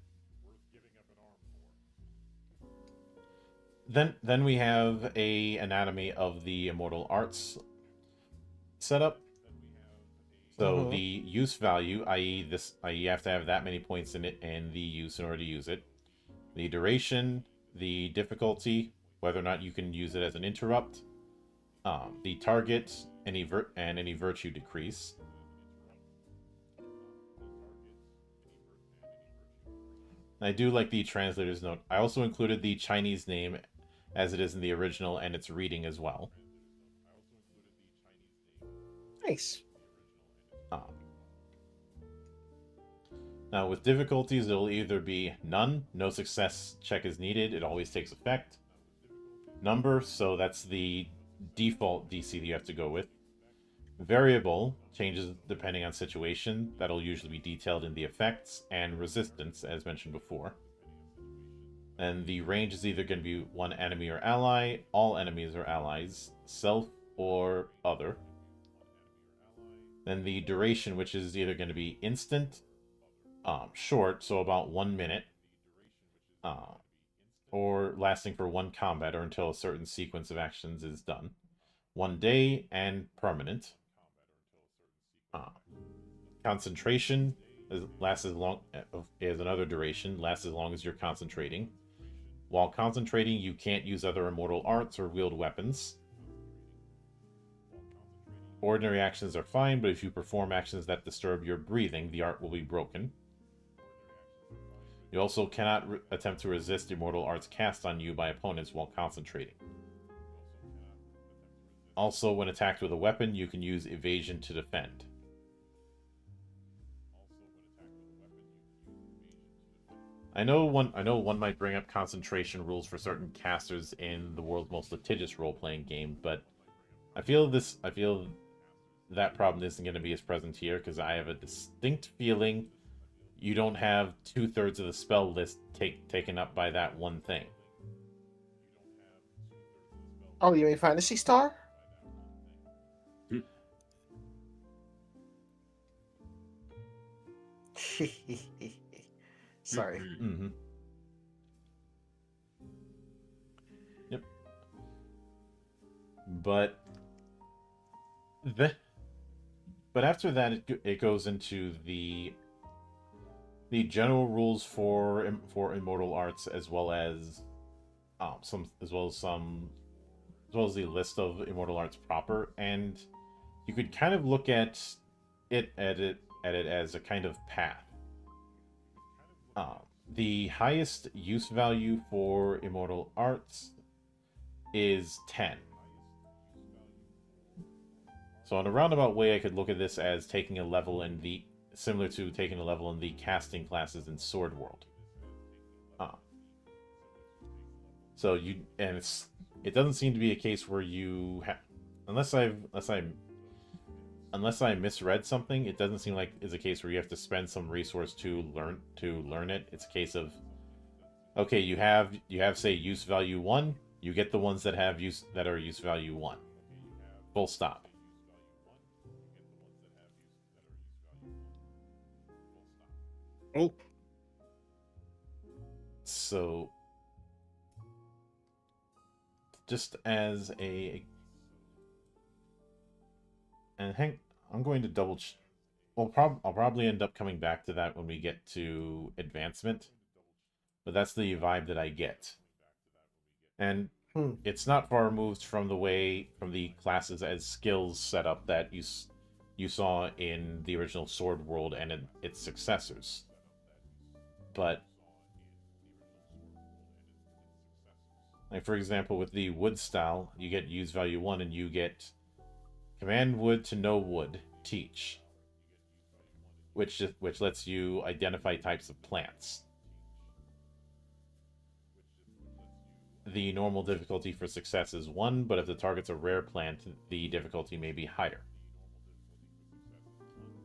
[SPEAKER 1] then we have a anatomy of the immortal arts setup. So the use value, i.e. you have to have that many points in it and the use in order to use it. The duration, the difficulty, whether or not you can use it as an interrupt, the target, any virtue decrease. I do like the translator's note. I also included the Chinese name as it is in the original and its reading as well.
[SPEAKER 2] Nice.
[SPEAKER 1] Now, with difficulties, it'll either be none, no success check is needed, it always takes effect. Number, so that's the default DC that you have to go with. Variable, changes depending on situation, that'll usually be detailed in the effects, and resistance, as mentioned before. And the range is either going to be one enemy or ally, all enemies or allies, self or other. Then the duration, which is either going to be instant, short, so about 1 minute, or lasting for one combat or until a certain sequence of actions is done. 1 day, and permanent. Concentration lasts as long as another duration, lasts as long as you're concentrating. While concentrating, you can't use other immortal arts or wield weapons. Ordinary actions are fine, but if you perform actions that disturb your breathing, the art will be broken. You also cannot attempt to resist immortal arts cast on you by opponents while concentrating. Also, when attacked with a weapon, you can use evasion to defend. I know one might bring up concentration rules for certain casters in the world's most litigious role-playing game, but I feel that problem isn't going to be as present here, because I have a distinct feeling you don't have 2/3 of the spell list taken up by that one thing.
[SPEAKER 2] Oh, you mean Fantasy Star? Sorry.
[SPEAKER 1] Mm-hmm. Yep. But after that, it goes into the general rules for immortal arts, as well as the list of immortal arts proper, and you could kind of look at it as a kind of path. The highest use value for immortal arts is 10. So in a roundabout way, I could look at this as taking a level similar to taking a level in the casting classes in Sword World. it doesn't seem to be a case where you unless I misread something, it doesn't seem like it's a case where you have to spend some resource to learn it. It's a case of, okay, you have say use value 1, you get the ones that are use value 1. Full stop.
[SPEAKER 3] Oh,
[SPEAKER 1] So just as a and hang I'm going to I'll probably end up coming back to that when we get to advancement, but that's the vibe that I get. And it's not far removed from the classes as skills setup that you saw in the original Sword World and in its successors. But like, for example, with the wood style, you get use value 1 and you get command wood to know wood, teach, which lets you identify types of plants. The normal difficulty for success is 1, but if the target's a rare plant, the difficulty may be higher.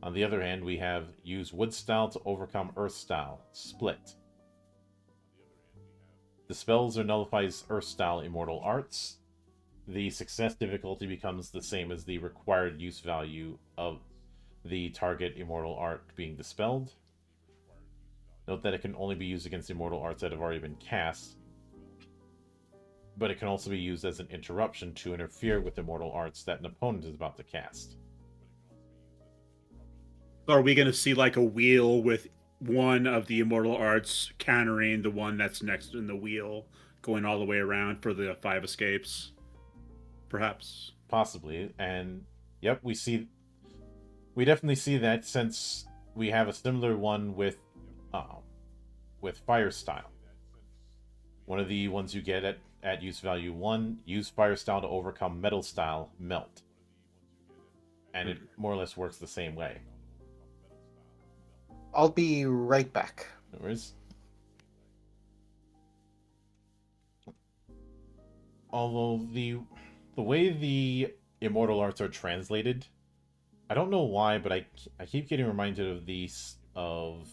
[SPEAKER 1] On the other hand, we have use wood style to overcome earth style, split. Dispels or nullifies earth style immortal arts. The success difficulty becomes the same as the required use value of the target immortal art being dispelled. Note that it can only be used against immortal arts that have already been cast, but it can also be used as an interruption to interfere with immortal arts that an opponent is about to cast.
[SPEAKER 3] are we going to see like a wheel with one of the immortal arts countering the one that's next in the wheel, going all the way around for the 5 escapes? Perhaps.
[SPEAKER 1] Possibly, and yep, we definitely see that, since we have a similar one with fire style. One of the ones you get at use value 1, use fire style to overcome metal style, melt. And it more or less works the same way.
[SPEAKER 2] I'll be right back.
[SPEAKER 1] No worries. Although the way the immortal arts are translated, I don't know why, but I keep getting reminded of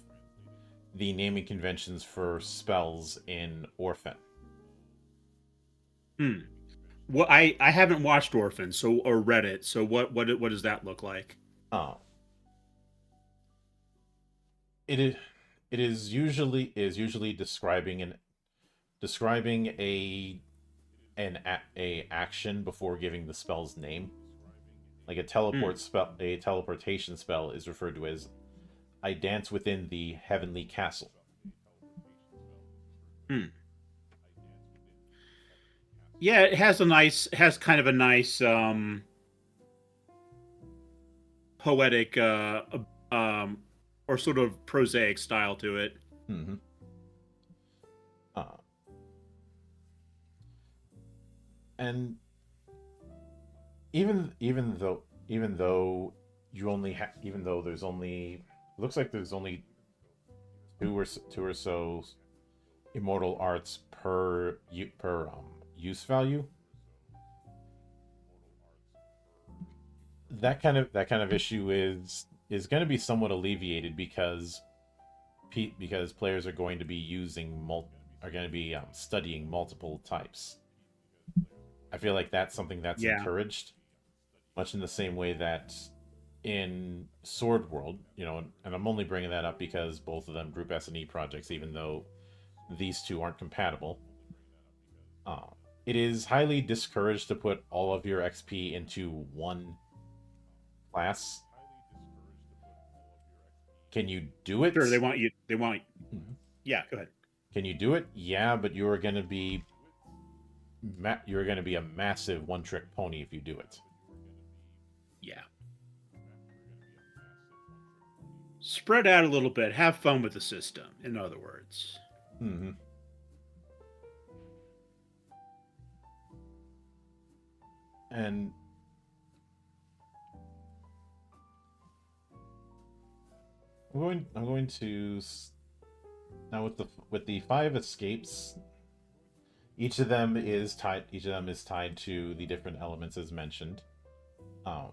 [SPEAKER 1] the naming conventions for spells in Orphan.
[SPEAKER 3] Well, I haven't watched Orphan or read it. So what does that look like?
[SPEAKER 1] Oh. It is usually describing an action before giving the spell's name. Like a teleportation spell is referred to as I dance within the heavenly castle.
[SPEAKER 3] Yeah, it has kind of a nice poetic or sort of prosaic style to it.
[SPEAKER 1] Mm-hmm. And even though there's only, looks like there's only two or so immortal arts per use value. That kind of issue is going to be somewhat alleviated because players are going to be studying multiple types. I feel like that's something that's encouraged, much in the same way that in Sword World, and I'm only bringing that up because both of them Group S&E projects, even though these two aren't compatible. It is highly discouraged to put all of your XP into one class. Can you do it?
[SPEAKER 3] Sure, they want. Mm-hmm. Yeah, go ahead.
[SPEAKER 1] Can you do it? Yeah, but you're going to be a massive one-trick pony if you do it.
[SPEAKER 3] Yeah. Spread out a little bit. Have fun with the system, in other words.
[SPEAKER 1] Mm-hmm. And I'm going to now with the 5 escapes. Each of them is tied. Each of them is tied to the different elements as mentioned. Um,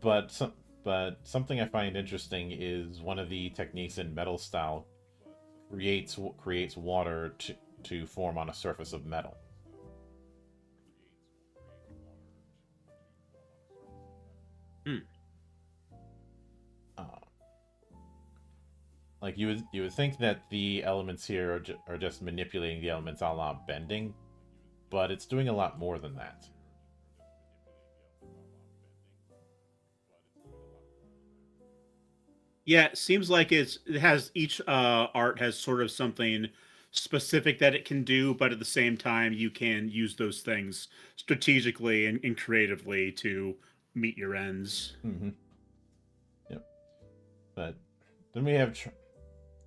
[SPEAKER 1] but something I find interesting is one of the techniques in metal style creates water to form on a surface of metal.
[SPEAKER 3] Hmm.
[SPEAKER 1] Like you would think that the elements here are just manipulating the elements a la bending, but it's doing a lot more than that.
[SPEAKER 3] Yeah, it seems like it has each art has sort of something specific that it can do, but at the same time, you can use those things strategically and creatively to meet your ends.
[SPEAKER 1] Mm-hmm. Yep. But then we have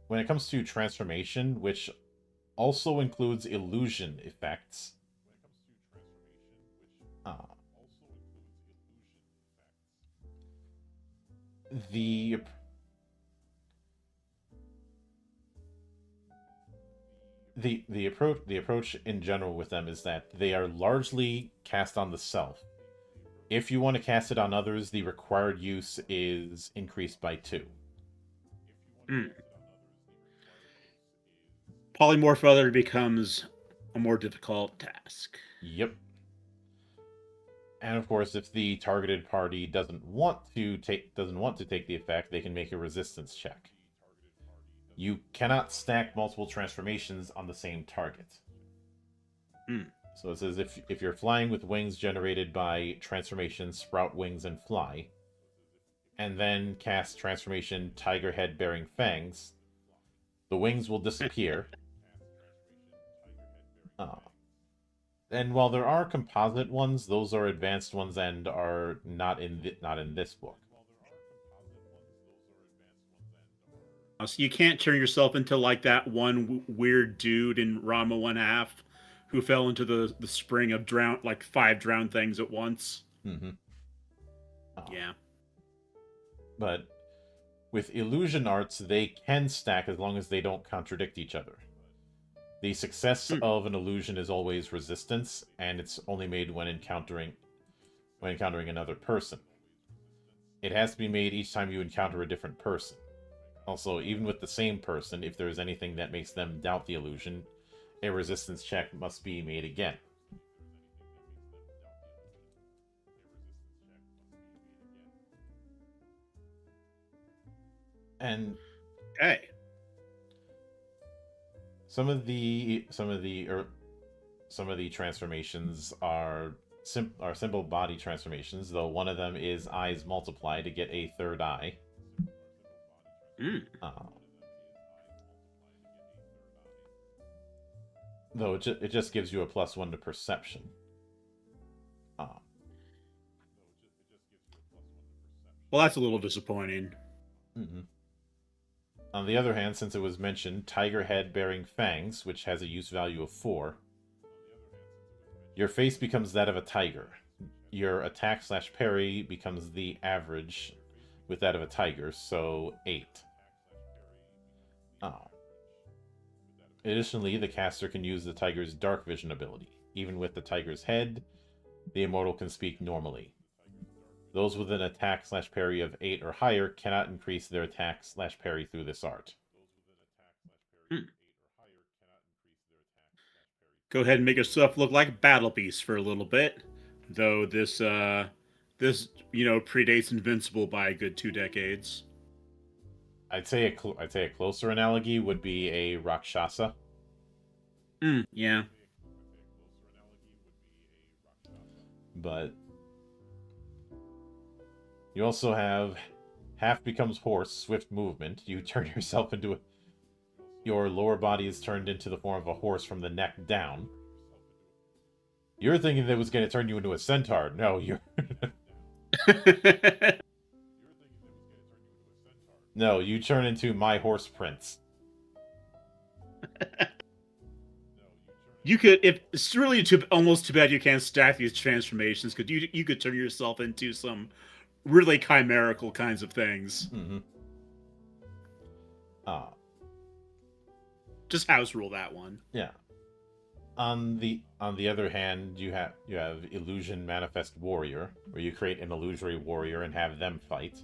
[SPEAKER 1] when it comes to transformation, which also includes illusion effects. Uh, the the approach in general with them is that they are largely cast on the self. If you want to cast it on others, the required use is increased by 2.
[SPEAKER 3] Mm. Polymorph other becomes a more difficult task.
[SPEAKER 1] Yep. And of course, if the targeted party doesn't want to take the effect, they can make a resistance check. You cannot stack multiple transformations on the same target.
[SPEAKER 3] Mm.
[SPEAKER 1] So it says if you're flying with wings generated by transformation Sprout Wings and Fly, and then cast transformation Tiger Head Bearing Fangs, the wings will disappear. And while there are composite ones, those are advanced ones and are not in this book.
[SPEAKER 3] So you can't turn yourself into like that one weird dude in Rama 1/2 who fell into the spring of like 5 drowned things at once.
[SPEAKER 1] Mm-hmm.
[SPEAKER 3] Yeah.
[SPEAKER 1] But with illusion arts, they can stack as long as they don't contradict each other. The success of an illusion is always resistance, and it's only made when encountering another person. It has to be made each time you encounter a different person. Also, even with the same person, if there is anything that makes them doubt the illusion, a resistance check must be made again. And
[SPEAKER 3] Okay.
[SPEAKER 1] some of the transformations are simple body transformations, though one of them is eyes multiply to get a third eye. Though it just gives you a +1 to perception.
[SPEAKER 3] Well, that's a little disappointing.
[SPEAKER 1] Mm-hmm. On the other hand, since it was mentioned, Tiger Head Bearing Fangs, which has a use value of 4, your face becomes that of a tiger. Your attack/parry becomes the average with that of a tiger, so 8. Additionally, the caster can use the tiger's dark vision ability. Even with the tiger's head, the Immortal can speak normally. Those with an attack/parry of 8 or higher cannot increase their attack/parry through this art.
[SPEAKER 3] Go ahead and make yourself look like Battle Beast for a little bit. Though this predates Invincible by a good 2 decades.
[SPEAKER 1] I'd say a closer analogy would be a Rakshasa.
[SPEAKER 3] Yeah.
[SPEAKER 1] But you also have half becomes horse, swift movement. You turn yourself into your lower body is turned into the form of a horse from the neck down. You're thinking that it was going to turn you into a centaur. No, you're... No, you turn into my horse prince.
[SPEAKER 3] You could, if it's really almost too bad you can't stack these transformations, because you could turn yourself into some really chimerical kinds of things.
[SPEAKER 1] Mm-hmm.
[SPEAKER 3] just house rule that one.
[SPEAKER 1] Yeah. On the other hand, you have Illusion Manifest Warrior, where you create an illusory warrior and have them fight.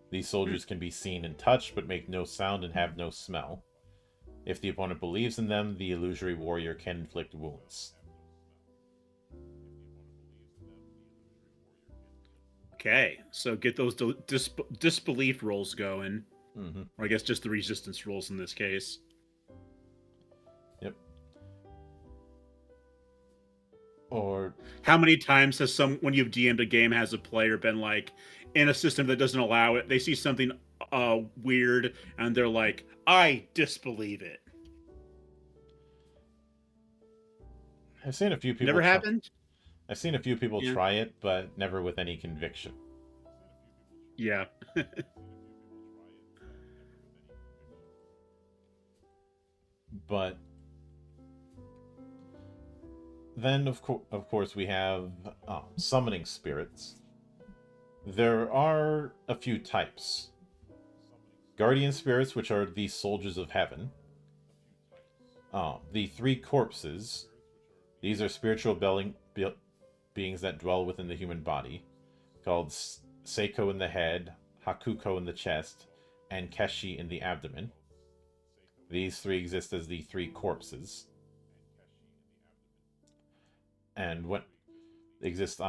[SPEAKER 1] These soldiers can be seen and touched, but make no sound and have no smell. If the opponent believes in them, the illusory warrior can inflict wounds.
[SPEAKER 3] Okay, so get those disbelief rolls going.
[SPEAKER 1] Mm-hmm.
[SPEAKER 3] Or I guess just the resistance rolls in this case.
[SPEAKER 1] Yep. Or
[SPEAKER 3] how many times has when you've DM'd a game has a player been like, in a system that doesn't allow it, they see something weird and they're like, I disbelieve it.
[SPEAKER 1] I've seen a few people.
[SPEAKER 3] Never happened?
[SPEAKER 1] I've seen a few people try it, but never with any conviction.
[SPEAKER 3] Yeah.
[SPEAKER 1] But then, of course, we have summoning spirits. There are a few types. Guardian spirits, which are the soldiers of heaven. The three corpses. These are spiritual beings that dwell within the human body, called Seiko in the head, Hakuko in the chest, and Keshi in the abdomen. These three exist as the three corpses. And when they exist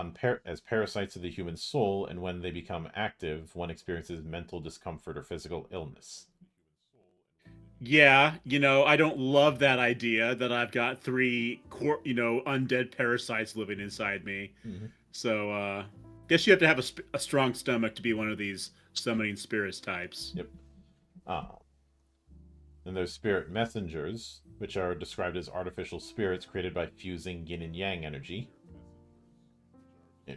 [SPEAKER 1] as parasites of the human soul, and when they become active, one experiences mental discomfort or physical illness.
[SPEAKER 3] Yeah, I don't love that idea that I've got three, undead parasites living inside me.
[SPEAKER 1] Mm-hmm.
[SPEAKER 3] So, guess you have to have a strong stomach to be one of these summoning spirits types.
[SPEAKER 1] Yep. Then there's spirit messengers, which are described as artificial spirits created by fusing yin and yang energy.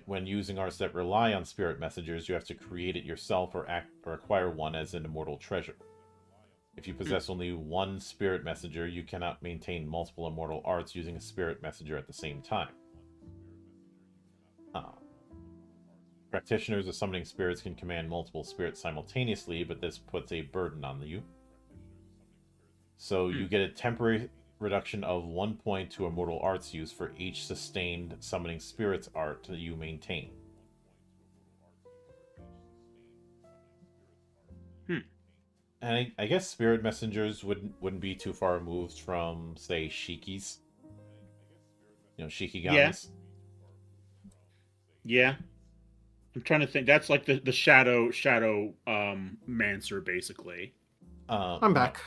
[SPEAKER 1] When using arts that rely on spirit messengers, you have to create it yourself or acquire one as an immortal treasure. If you possess only one spirit messenger, you cannot maintain multiple immortal arts using a spirit messenger at the same time. Practitioners of summoning spirits can command multiple spirits simultaneously, but this puts a burden on you. So you get a temporary reduction of 1 point to immortal arts use for each sustained summoning spirits art that you maintain. And I guess spirit messengers wouldn't be too far removed from, say, Shikis. Shikigamis.
[SPEAKER 3] Yeah. I'm trying to think. That's like the shadow mancer, basically.
[SPEAKER 2] I'm back.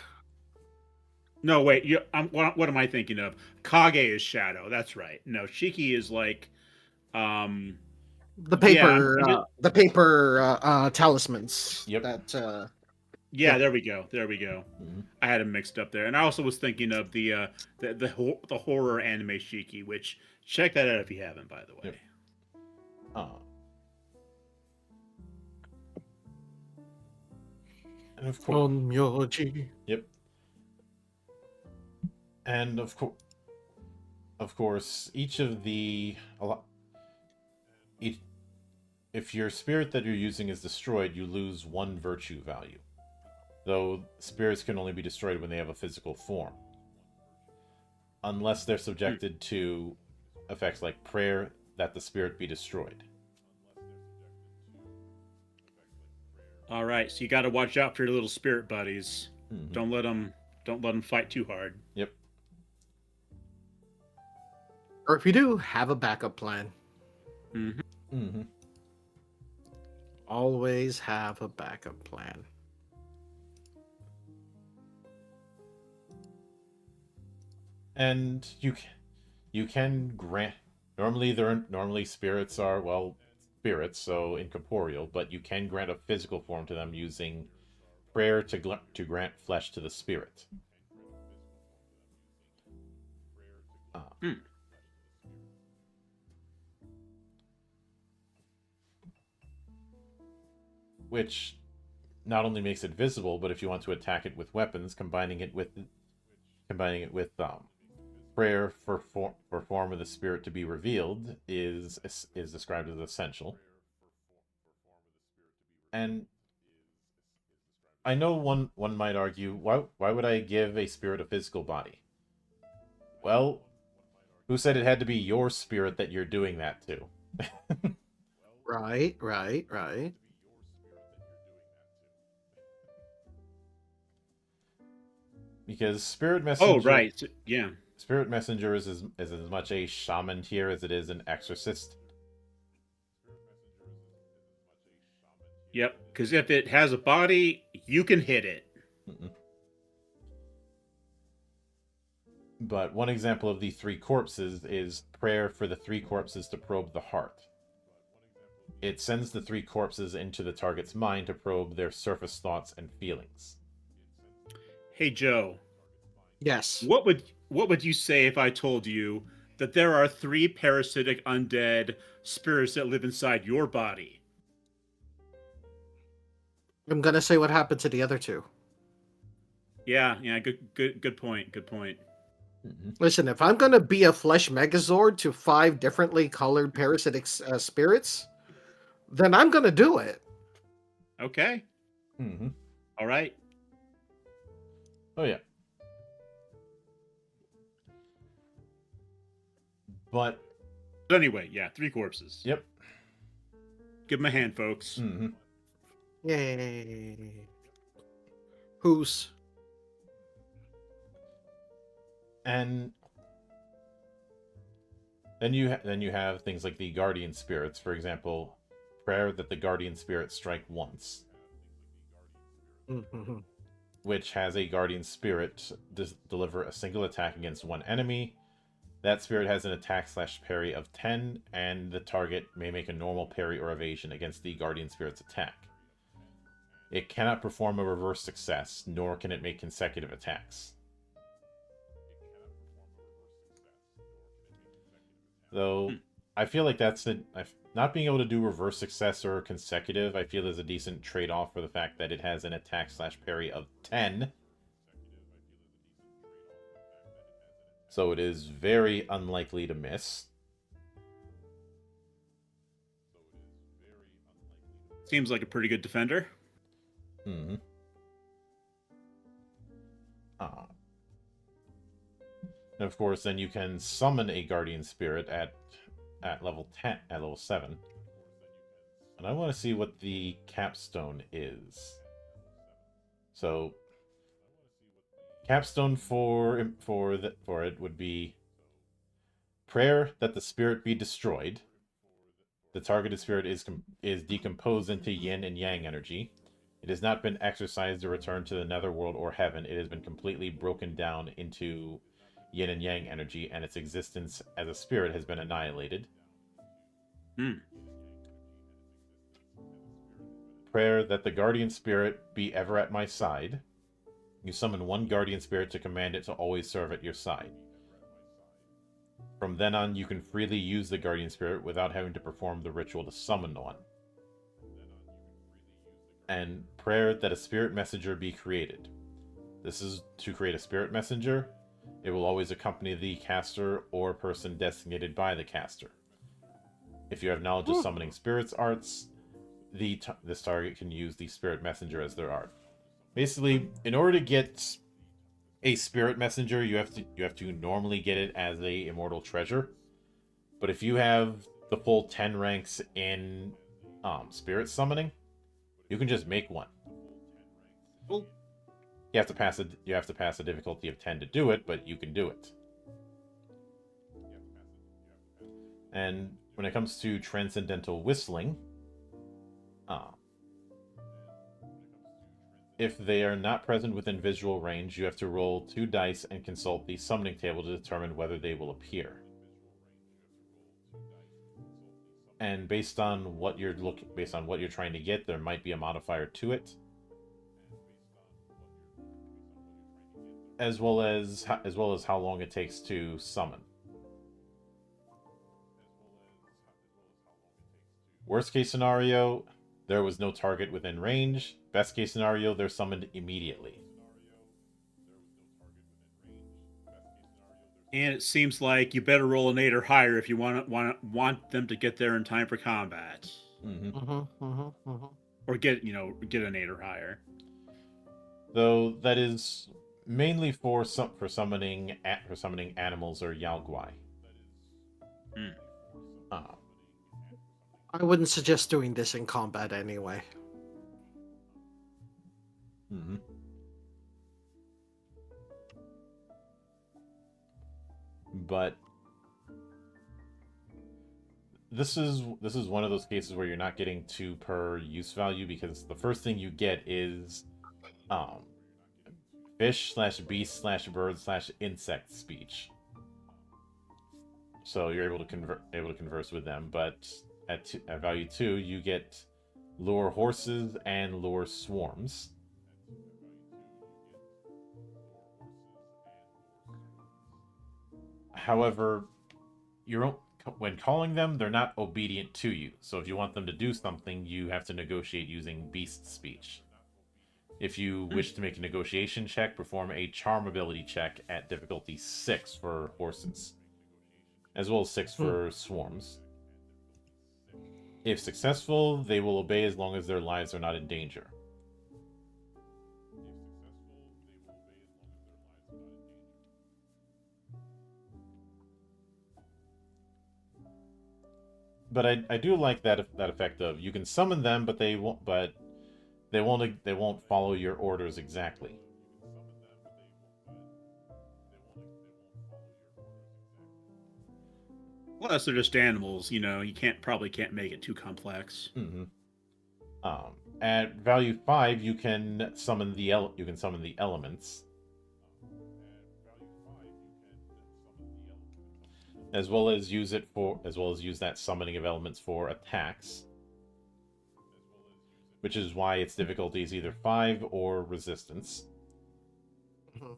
[SPEAKER 3] No, wait. What am I thinking of? Kage is shadow. That's right. No, Shiki is like,
[SPEAKER 2] the paper, talismans.
[SPEAKER 1] Yep.
[SPEAKER 2] That.
[SPEAKER 3] Yeah, there we go. Mm-hmm. I had them mixed up there, and I also was thinking of the horror anime Shiki, which check that out if you haven't, by the way.
[SPEAKER 1] Yep. And of course, yep. And of course, if your spirit that you're using is destroyed, you lose 1 virtue value. Though spirits can only be destroyed when they have a physical form. Unless they're subjected to effects like prayer that the spirit be destroyed.
[SPEAKER 3] All right, so you got to watch out for your little spirit buddies.
[SPEAKER 1] Mm-hmm.
[SPEAKER 3] Don't let them fight too hard.
[SPEAKER 1] Yep.
[SPEAKER 2] Or if you do, have a backup plan.
[SPEAKER 3] Mm-hmm.
[SPEAKER 1] Mm-hmm.
[SPEAKER 2] Always have a backup plan.
[SPEAKER 1] And you can grant. Normally spirits are spirits, so incorporeal, but you can grant a physical form to them using prayer to grant flesh to the spirit. Which not only makes it visible, but if you want to attack it with weapons, combining it with prayer for form of the spirit to be revealed is described as essential. And I know one might argue, why would I give a spirit a physical body? Well, who said it had to be your spirit that you're doing that to?
[SPEAKER 2] Right, right, right.
[SPEAKER 1] Because spirit
[SPEAKER 3] Oh,
[SPEAKER 1] messenger
[SPEAKER 3] right. Yeah.
[SPEAKER 1] spirit messenger is as much a shaman here as it is an exorcist.
[SPEAKER 3] Yep. Because if it has a body, you can hit it.
[SPEAKER 1] Mm-mm. But one example of the three corpses is prayer for the three corpses to probe the heart. It sends the three corpses into the target's mind to probe their surface thoughts and feelings.
[SPEAKER 3] Hey, Joe.
[SPEAKER 2] Yes.
[SPEAKER 3] What would you say if I told you that there are 3 parasitic undead spirits that live inside your body?
[SPEAKER 2] I'm gonna say what happened to the other two.
[SPEAKER 3] Yeah. Good point. Good point.
[SPEAKER 1] Mm-hmm.
[SPEAKER 2] Listen, if I'm gonna be a flesh megazord to 5 differently colored parasitic spirits, then I'm gonna do it.
[SPEAKER 3] Okay.
[SPEAKER 1] Mm-hmm.
[SPEAKER 3] All right.
[SPEAKER 1] Oh yeah. But
[SPEAKER 3] anyway, yeah, 3 corpses.
[SPEAKER 1] Yep.
[SPEAKER 3] Give them a hand, folks.
[SPEAKER 1] Mm-hmm.
[SPEAKER 2] Yay. Who's?
[SPEAKER 1] And then you have things like the guardian spirits, for example, prayer that the guardian spirit strike once,
[SPEAKER 2] Mm-hmm.
[SPEAKER 1] which has a guardian spirit deliver a single attack against one enemy. That spirit has an attack/parry of 10, and the target may make a normal parry or evasion against the guardian spirit's attack. It cannot perform a reverse success, nor can it make consecutive attacks. Though I feel like not being able to do reverse success or consecutive, I feel is a decent trade-off for the fact that it has an attack/parry of 10. So it is very unlikely to miss.
[SPEAKER 3] Seems like a pretty good defender.
[SPEAKER 1] Mm-hmm. And of course, then you can summon a guardian spirit at level 10, at level 7. And I want to see what the capstone is. So, capstone for it would be prayer that the spirit be destroyed. The targeted spirit is decomposed into yin and yang energy. It has not been exorcised or returned to the netherworld or heaven. It has been completely broken down into yin and yang energy, and its existence as a spirit has been annihilated. Prayer that the guardian spirit be ever at my side. You summon one guardian spirit to command it to always serve at your side. From then on, you can freely use the guardian spirit without having to perform the ritual to summon one. And prayer that a spirit messenger be created. This is to create a spirit messenger. It will always accompany the caster or person designated by the caster. If you have knowledge of summoning spirits arts, this target can use the spirit messenger as their art. Basically, in order to get a spirit messenger, you have to normally get it as a immortal treasure. But if you have the full 10 ranks in spirit summoning, you can just make one.
[SPEAKER 2] Well,
[SPEAKER 1] You have to pass a difficulty of 10 to do it, but you can do it. And when it comes to transcendental whistling, if they are not present within visual range, you have to roll 2 dice and consult the summoning table to determine whether they will appear. And based on what you're trying to get, there might be a modifier to it. As well as how long it takes to summon. Worst case scenario, there was no target within range. Best case scenario, they're summoned immediately.
[SPEAKER 3] And it seems like you better roll an 8 or higher if you want them to get there in time for combat.
[SPEAKER 1] Mm-hmm.
[SPEAKER 2] Mm-hmm, mm-hmm, mm-hmm.
[SPEAKER 3] Or get an 8 or higher.
[SPEAKER 1] Though that is mainly for summoning animals or Yaoguai.
[SPEAKER 3] Hmm.
[SPEAKER 1] Uh,
[SPEAKER 2] I wouldn't suggest doing this in combat anyway.
[SPEAKER 1] mhm. But this is one of those cases where you're not getting 2 per use value, because the first thing you get is fish / beast / bird / insect speech. So you're able to converse with them. But at value 2, you get lure horses and lure swarms. However, when calling them, they're not obedient to you. So if you want them to do something, you have to negotiate using beast speech. If you wish to make a negotiation check, perform a charm ability check at difficulty 6 for horses, as well as 6 for swarms. If successful, they will obey as long as their lives are not in danger. But I do like that effect of you can summon them, but they won't follow your orders exactly.
[SPEAKER 3] Plus, they're just animals. You know, you probably can't make it too complex.
[SPEAKER 1] Mm-hmm. At value 5, you can summon the elements, as well as use that summoning of elements for attacks, which is why its difficulty is either 5 or resistance.
[SPEAKER 2] Mhm.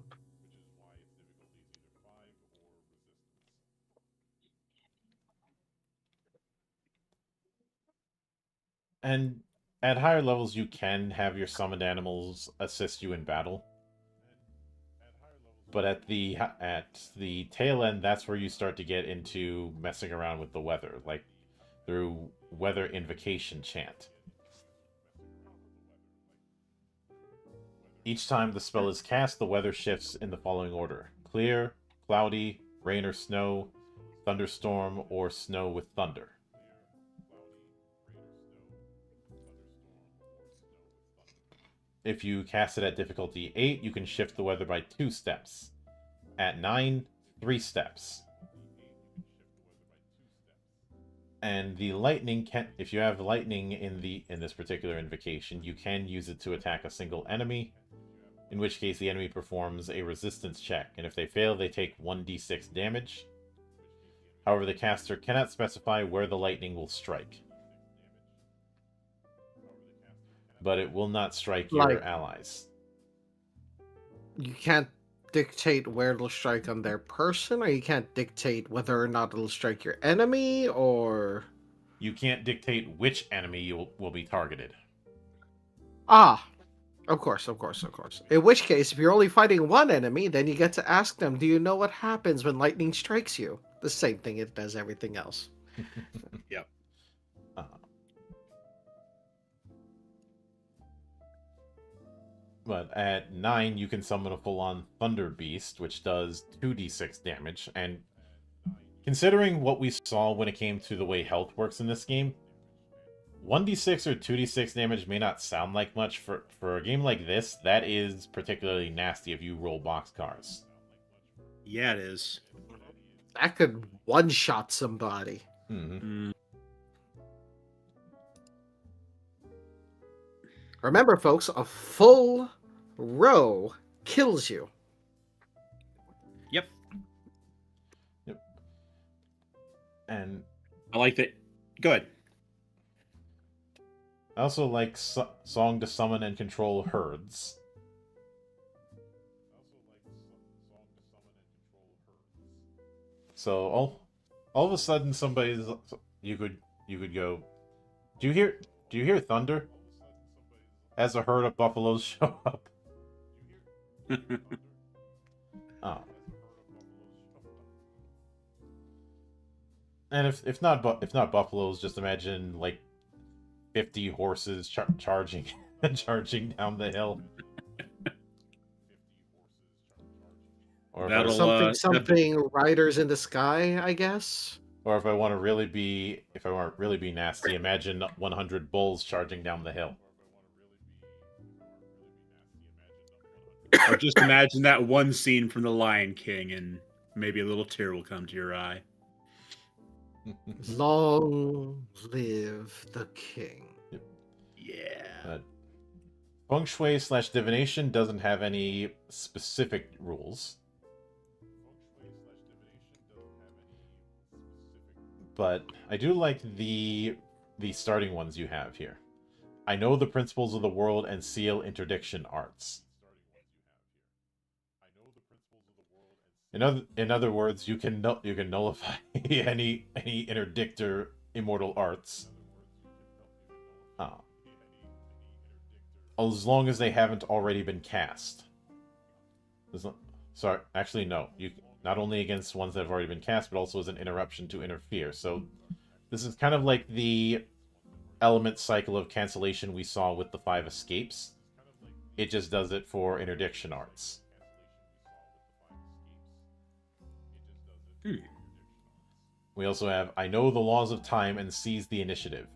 [SPEAKER 1] And at higher levels, you can have your summoned animals assist you in battle. But at the tail end, that's where you start to get into messing around with the weather, like through weather invocation chant. Each time the spell is cast, the weather shifts in the following order: clear, cloudy, rain or snow, thunderstorm, or snow with thunder. If you cast it at difficulty 8, you can shift the weather by 2 steps. At 9, 3 steps. And the lightning if you have lightning in this particular invocation, you can use it to attack a single enemy, in which case the enemy performs a resistance check, and if they fail, they take 1d6 damage. However, the caster cannot specify where the lightning will strike, but it will not strike your allies.
[SPEAKER 2] You can't dictate where it'll strike on their person, or you can't dictate whether or not it'll strike your enemy, or...
[SPEAKER 1] You can't dictate which enemy will be targeted.
[SPEAKER 2] Ah, of course. In which case, if you're only fighting one enemy, then you get to ask them, do you know what happens when lightning strikes you? The same thing it does everything else.
[SPEAKER 3] Yep.
[SPEAKER 1] But at 9, you can summon a full-on Thunder Beast, which does 2d6 damage, and considering what we saw when it came to the way health works in this game, 1d6 or 2d6 damage may not sound like much. For a game like this, that is particularly nasty if you roll boxcars.
[SPEAKER 3] Yeah, it is.
[SPEAKER 2] That could one-shot somebody.
[SPEAKER 1] Mm-hmm.
[SPEAKER 2] Remember, folks, a full row kills you.
[SPEAKER 3] Yep.
[SPEAKER 1] And
[SPEAKER 3] I like that. Go ahead.
[SPEAKER 1] I also like Song to summon and control herds. So all of a sudden you could go, do you hear thunder? As a herd of buffaloes show up. Oh. And if not buffaloes, just imagine like 50 horses charging down the hill. Or if,
[SPEAKER 3] That'll
[SPEAKER 2] Something,
[SPEAKER 3] that-
[SPEAKER 2] something riders in the sky, I guess.
[SPEAKER 1] or if I want to really be, if I want to really be nasty, imagine 100 bulls charging down the hill.
[SPEAKER 3] or just imagine that one scene from The Lion King, and maybe a little tear will come to your eye.
[SPEAKER 2] Long live the king.
[SPEAKER 3] Yeah.
[SPEAKER 1] Feng Shui / divination doesn't have any specific rules. But I do like the starting ones you have here. I know the principles of the world and seal interdiction arts. In other words, you can nullify any interdict or immortal arts. As long as they haven't already been cast. Sorry, actually no. You not only against ones that have already been cast, but also as an interruption to interfere. So this is kind of like the element cycle of cancellation we saw with the 5 escapes. It just does it for interdiction arts. We also have I know the laws of time and seize the initiative.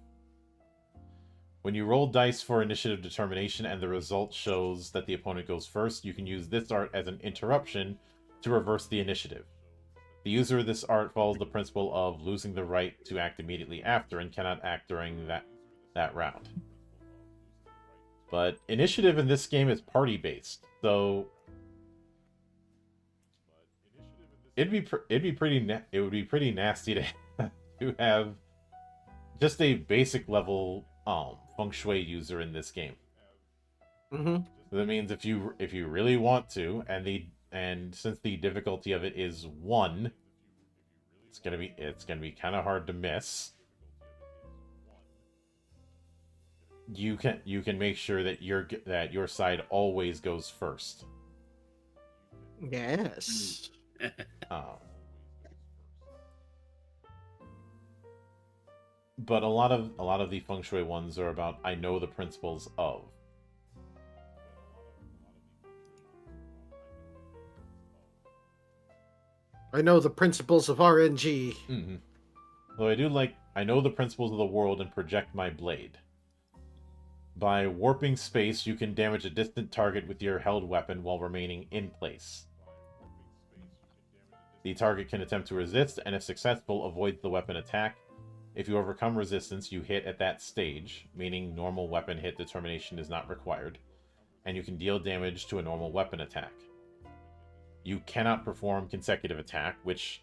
[SPEAKER 1] When you roll dice for initiative determination and the result shows that the opponent goes first, you can use this art as an interruption to reverse the initiative. The user of this art follows the principle of losing the right to act immediately after and cannot act during that round. But initiative in this game is party-based, so it would be pretty nasty to have just a basic level feng shui user in this game.
[SPEAKER 2] Mm-hmm.
[SPEAKER 1] So that means if you really want to, and since the difficulty of it is 1, it's gonna be kind of hard to miss. You can make sure that your side always goes first.
[SPEAKER 2] Yes.
[SPEAKER 1] But a lot of the feng shui ones are about I know the principles of.
[SPEAKER 2] I know the principles of RNG.
[SPEAKER 1] Mm-hmm. Though I do like I know the principles of the world and project my blade. By warping space, you can damage a distant target with your held weapon while remaining in place. The target can attempt to resist, and if successful, avoid the weapon attack. If you overcome resistance, you hit at that stage, meaning normal weapon hit determination is not required, and you can deal damage to a normal weapon attack. You cannot perform consecutive attack, which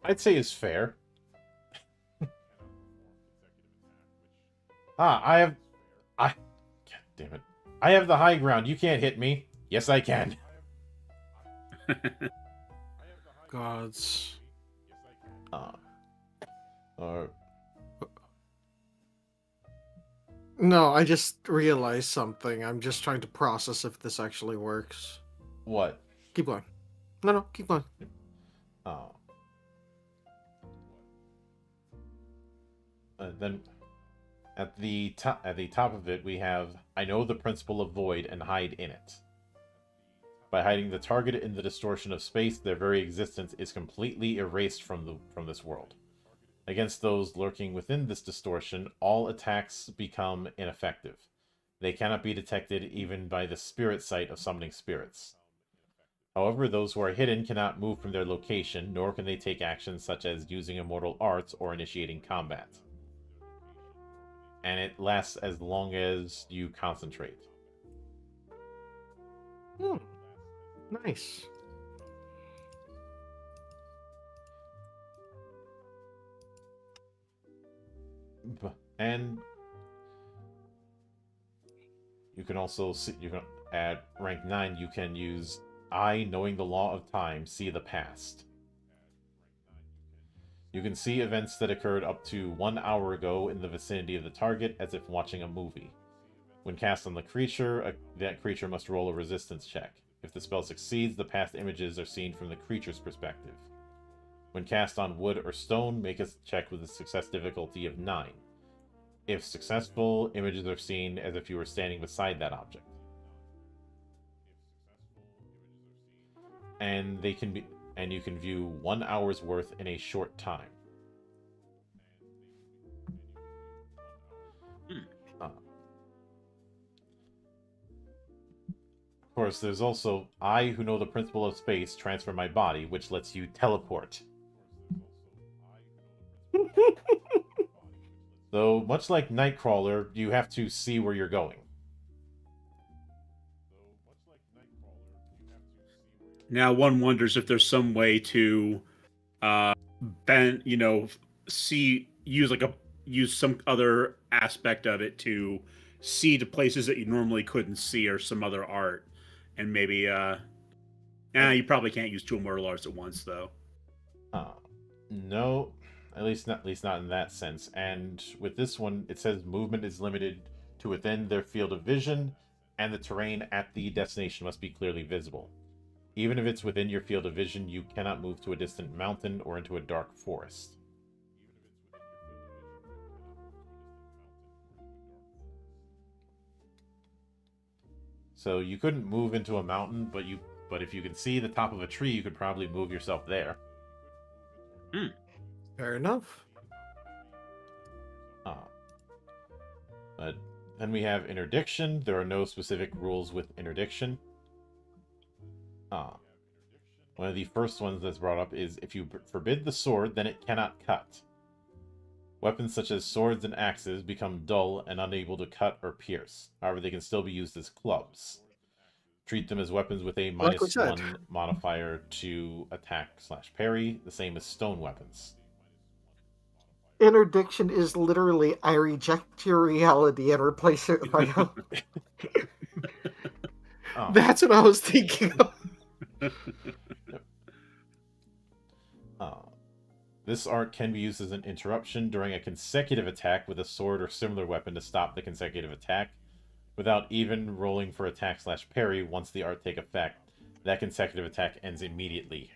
[SPEAKER 1] I'd say is fair. God damn it. I have the high ground. You can't hit me. Yes, I can.
[SPEAKER 2] Gods. No, I just realized something. I'm just trying to process if this actually works.
[SPEAKER 1] What?
[SPEAKER 2] Keep going. No, keep going.
[SPEAKER 1] Then at the top of it, we have I know the principle of void and hide in it. By hiding the target in the distortion of space, their very existence is completely erased from this world. Against those lurking within this distortion, all attacks become ineffective. They cannot be detected even by the spirit sight of summoning spirits. However, those who are hidden cannot move from their location, nor can they take actions such as using immortal arts or initiating combat. And it lasts as long as you concentrate.
[SPEAKER 2] Nice.
[SPEAKER 1] And you can also see, at rank 9, you can use I, knowing the law of time, see the past. You can see events that occurred up to 1 hour ago in the vicinity of the target, as if watching a movie. When cast on the creature, that creature must roll a resistance check. If the spell succeeds, the past images are seen from the creature's perspective. When cast on wood or stone, make a check with a success difficulty of 9. If successful, images are seen as if you were standing beside that object. and you can view 1 hour's worth in a short time. Of course, there's also I, who know the principle of space, transfer my body, which lets you teleport. Though, much like Nightcrawler, you have to see where you're going.
[SPEAKER 3] Now one wonders if there's some way to bend, use some other aspect of it to see the places that you normally couldn't see, or some other art, and maybe you probably can't use two Immortal arts at once, though.
[SPEAKER 1] No, at least not in that sense. And with this one, it says movement is limited to within their field of vision, and the terrain at the destination must be clearly visible. Even if it's within your field of vision, you cannot move to a distant mountain or into a dark forest. So you couldn't move into a mountain, but if you can see the top of a tree, you could probably move yourself there.
[SPEAKER 2] Fair enough.
[SPEAKER 1] But then we have interdiction. There are no specific rules with interdiction. One of the first ones that's brought up is if you forbid the sword, then it cannot cut. Weapons such as swords and axes become dull and unable to cut or pierce. However, they can still be used as clubs. Treat them as weapons with a -1 modifier to attack/parry, the same as stone weapons.
[SPEAKER 2] Interdiction is literally I reject your reality and replace it with my own. That's what I was thinking of.
[SPEAKER 1] This art can be used as an interruption during a consecutive attack with a sword or similar weapon to stop the consecutive attack. Without even rolling for attack/parry, once the art take effect, that consecutive attack ends immediately.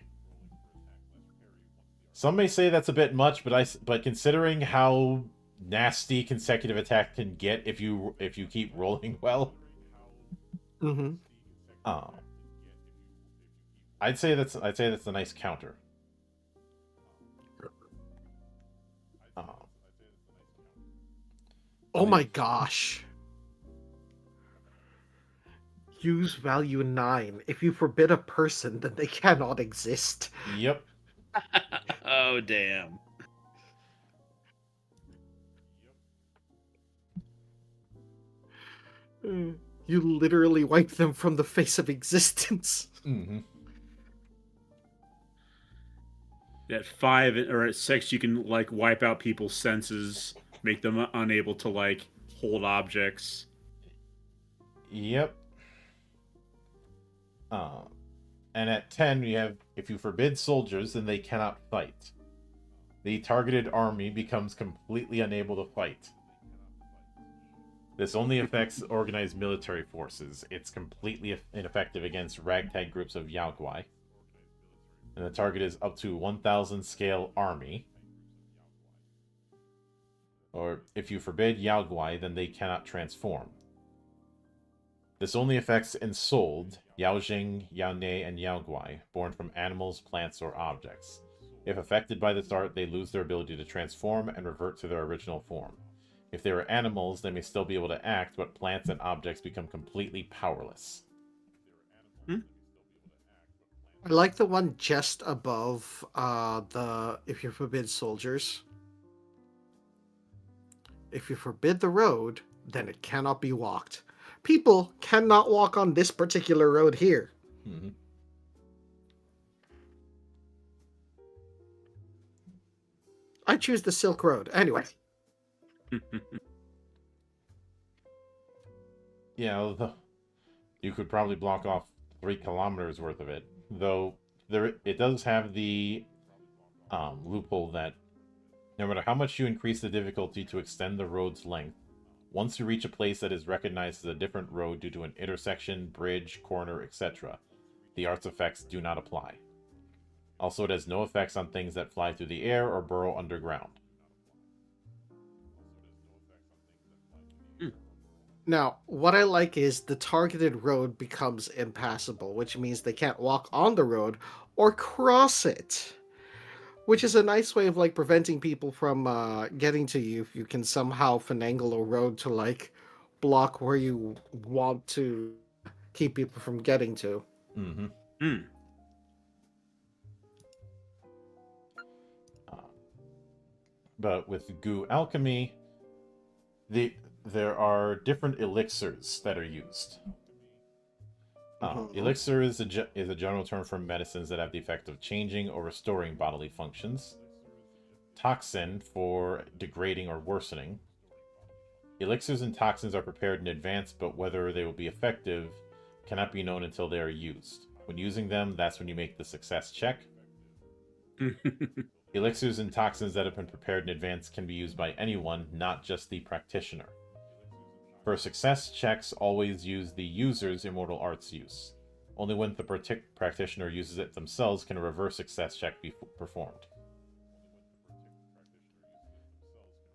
[SPEAKER 1] Some may say that's a bit much, but considering how nasty consecutive attack can get if you keep rolling well, I'd say that's a nice counter.
[SPEAKER 2] Oh my gosh. Use value 9. If you forbid a person, then they cannot exist.
[SPEAKER 1] Yep.
[SPEAKER 3] Oh, damn.
[SPEAKER 2] You literally wipe them from the face of existence.
[SPEAKER 3] At 5 or at 6, you can wipe out people's senses, make them unable to hold objects.
[SPEAKER 1] Yep. And at 10, we have if you forbid soldiers, then they cannot fight. The targeted army becomes completely unable to fight. This only affects organized military forces. It's completely ineffective against ragtag groups of Yaogwai. And the target is up to 1,000 scale army. Or if you forbid Yaogwai, then they cannot transform. This only affects ensouled, Yaojing, Yaone, and Yaogwai, born from animals, plants, or objects. If affected by this art, they lose their ability to transform and revert to their original form. If they are animals, they may still be able to act, but plants and objects become completely powerless.
[SPEAKER 2] I like the one just above the if you forbid soldiers. If you forbid the road, then it cannot be walked. People cannot walk on this particular road here. I choose the Silk Road. Anyway.
[SPEAKER 1] Yeah, you could probably block off 3 kilometers worth of it. Though it does have the loophole that no matter how much you increase the difficulty to extend the road's length, once you reach a place that is recognized as a different road due to an intersection, bridge, corner, etc., the art's effects do not apply. Also, it has no effects on things that fly through the air or burrow underground.
[SPEAKER 2] Now, what I like is the targeted road becomes impassable, which means they can't walk on the road or cross it. Which is a nice way of like preventing people from getting to you if you can somehow finagle a road to like block where you want to keep people from getting to.
[SPEAKER 1] Mm-hmm.
[SPEAKER 3] Hmm.
[SPEAKER 1] But with goo alchemy, there are different elixirs that are used.
[SPEAKER 2] Mhm.
[SPEAKER 1] Elixir is a general term for medicines that have the effect of changing or restoring bodily functions. Toxin for degrading or worsening. Elixirs and toxins are prepared in advance, but whether they will be effective cannot be known until they are used. When using them, that's when you make the success check. Elixirs and toxins that have been prepared in advance can be used by anyone, not just the practitioner. For success checks, always use the user's immortal arts use. Only when the practitioner uses it themselves can a reverse success check be performed.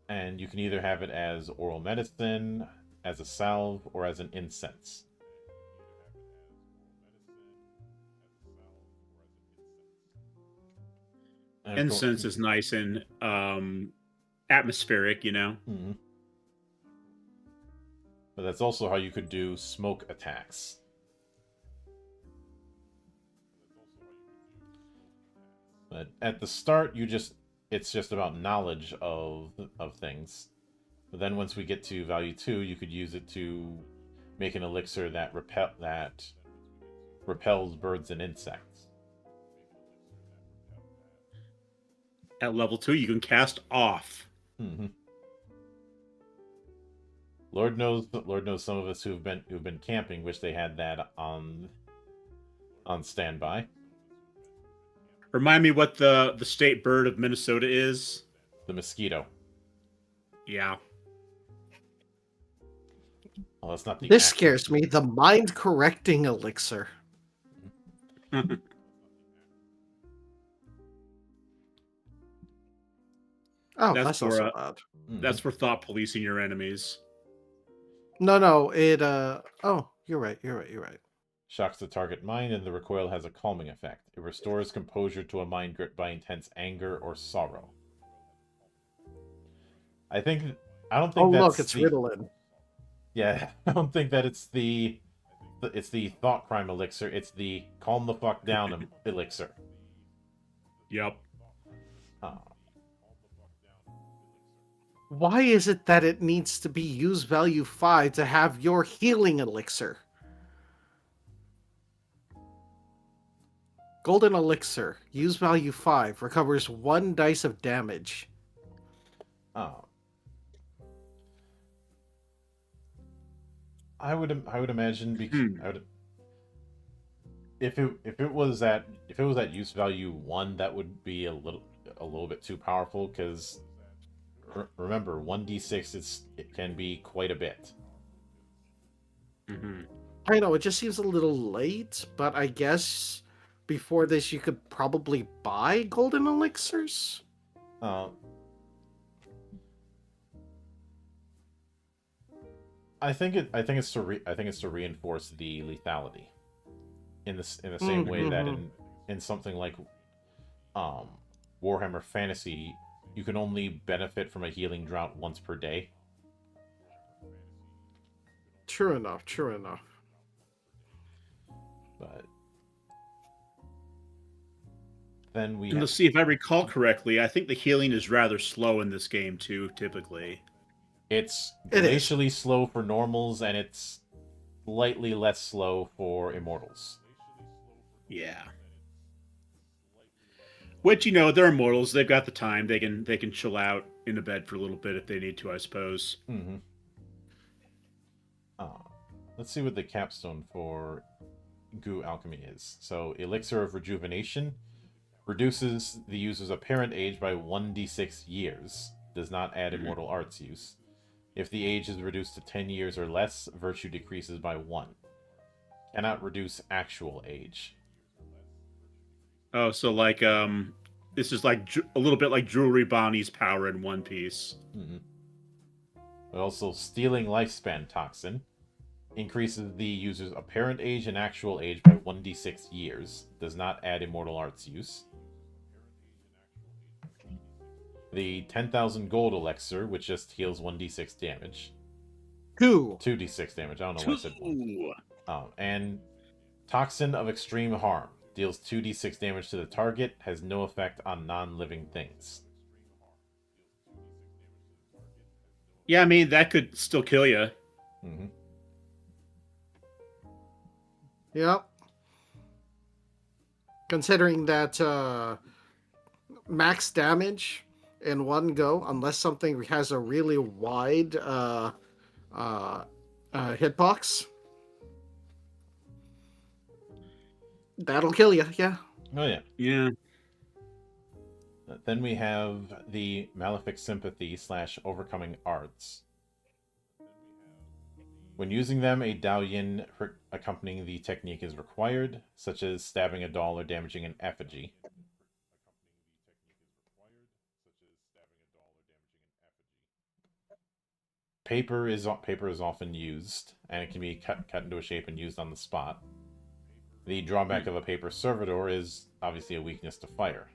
[SPEAKER 1] And you can either have it as oral medicine, as a salve, or as an incense.
[SPEAKER 3] Incense is nice and atmospheric,
[SPEAKER 1] Mm-hmm. But that's also how you could do smoke attacks. But at the start, it's just about knowledge of things. But then once we get to value 2, you could use it to make an elixir that repels birds and insects.
[SPEAKER 3] At level 2, you can cast off.
[SPEAKER 1] Mm-hmm. Lord knows some of us who've been camping wish they had that on standby.
[SPEAKER 3] Remind me what the state bird of Minnesota is.
[SPEAKER 1] The mosquito.
[SPEAKER 3] Yeah.
[SPEAKER 1] Oh, that's not the.
[SPEAKER 2] This scares me. The mind correcting elixir. Oh, that's not so bad.
[SPEAKER 3] That's for thought policing your enemies.
[SPEAKER 2] No, it oh, you're right.
[SPEAKER 1] Shocks the target mind, and the recoil has a calming effect. It restores composure to a mind gripped by intense anger or sorrow. I don't think that's
[SPEAKER 2] look, it's Ritalin.
[SPEAKER 1] Yeah, I don't think that it's the thought crime elixir. It's the calm the fuck down elixir.
[SPEAKER 3] Yep.
[SPEAKER 2] Why is it that it needs to be use value 5 to have your healing elixir? Golden elixir, use value 5, recovers 1 dice of damage.
[SPEAKER 1] Oh. I would imagine if it was at use value 1, that would be a little bit too powerful, because remember 1d6 it can be quite a bit.
[SPEAKER 3] Mm-hmm.
[SPEAKER 2] I know it just seems a little late, but I guess before this you could probably buy golden elixirs.
[SPEAKER 1] I think it's to reinforce the lethality in the same way that in something like Warhammer Fantasy, you can only benefit from a healing drought once per day.
[SPEAKER 2] True enough.
[SPEAKER 1] But then
[SPEAKER 3] let's see, if I recall correctly, I think the healing is rather slow in this game too, typically.
[SPEAKER 1] It's glacially slow for normals, and it's slightly less slow for immortals.
[SPEAKER 3] Yeah. Which, they're immortals. They've got the time. They can chill out in a bed for a little bit if they need to, I suppose.
[SPEAKER 1] Mm-hmm. Let's see what the capstone for goo alchemy is. So, elixir of rejuvenation reduces the user's apparent age by 1d6 years. Does not add immortal arts use. If the age is reduced to 10 years or less, virtue decreases by 1. Cannot reduce actual age.
[SPEAKER 3] Oh, so like this is like a little bit like Jewelry Bonnie's power in One Piece.
[SPEAKER 1] Mm-hmm. But also Stealing Lifespan Toxin. Increases the user's apparent age and actual age by 1d6 years. Does not add Immortal Arts use. The 10,000 Gold Elixir, which just heals 1d6 damage. 2d6 damage. I don't know why I said 1. And Toxin of Extreme Harm. Deals 2d6 damage to the target. Has no effect on non-living things.
[SPEAKER 3] Yeah, I mean, that could still kill you.
[SPEAKER 1] Mm-hmm.
[SPEAKER 2] Yep. Considering that max damage in one go, unless something has a really wide hitbox, that'll kill you. Yeah.
[SPEAKER 1] Oh yeah.
[SPEAKER 3] Yeah.
[SPEAKER 1] Then we have the Malefic Sympathy / Overcoming Arts. When using them, a Dalian accompanying the technique is required, such as stabbing a doll or damaging an effigy. Paper is often used, and it can be cut into a shape and used on the spot. The drawback of a paper servitor is obviously a weakness to fire.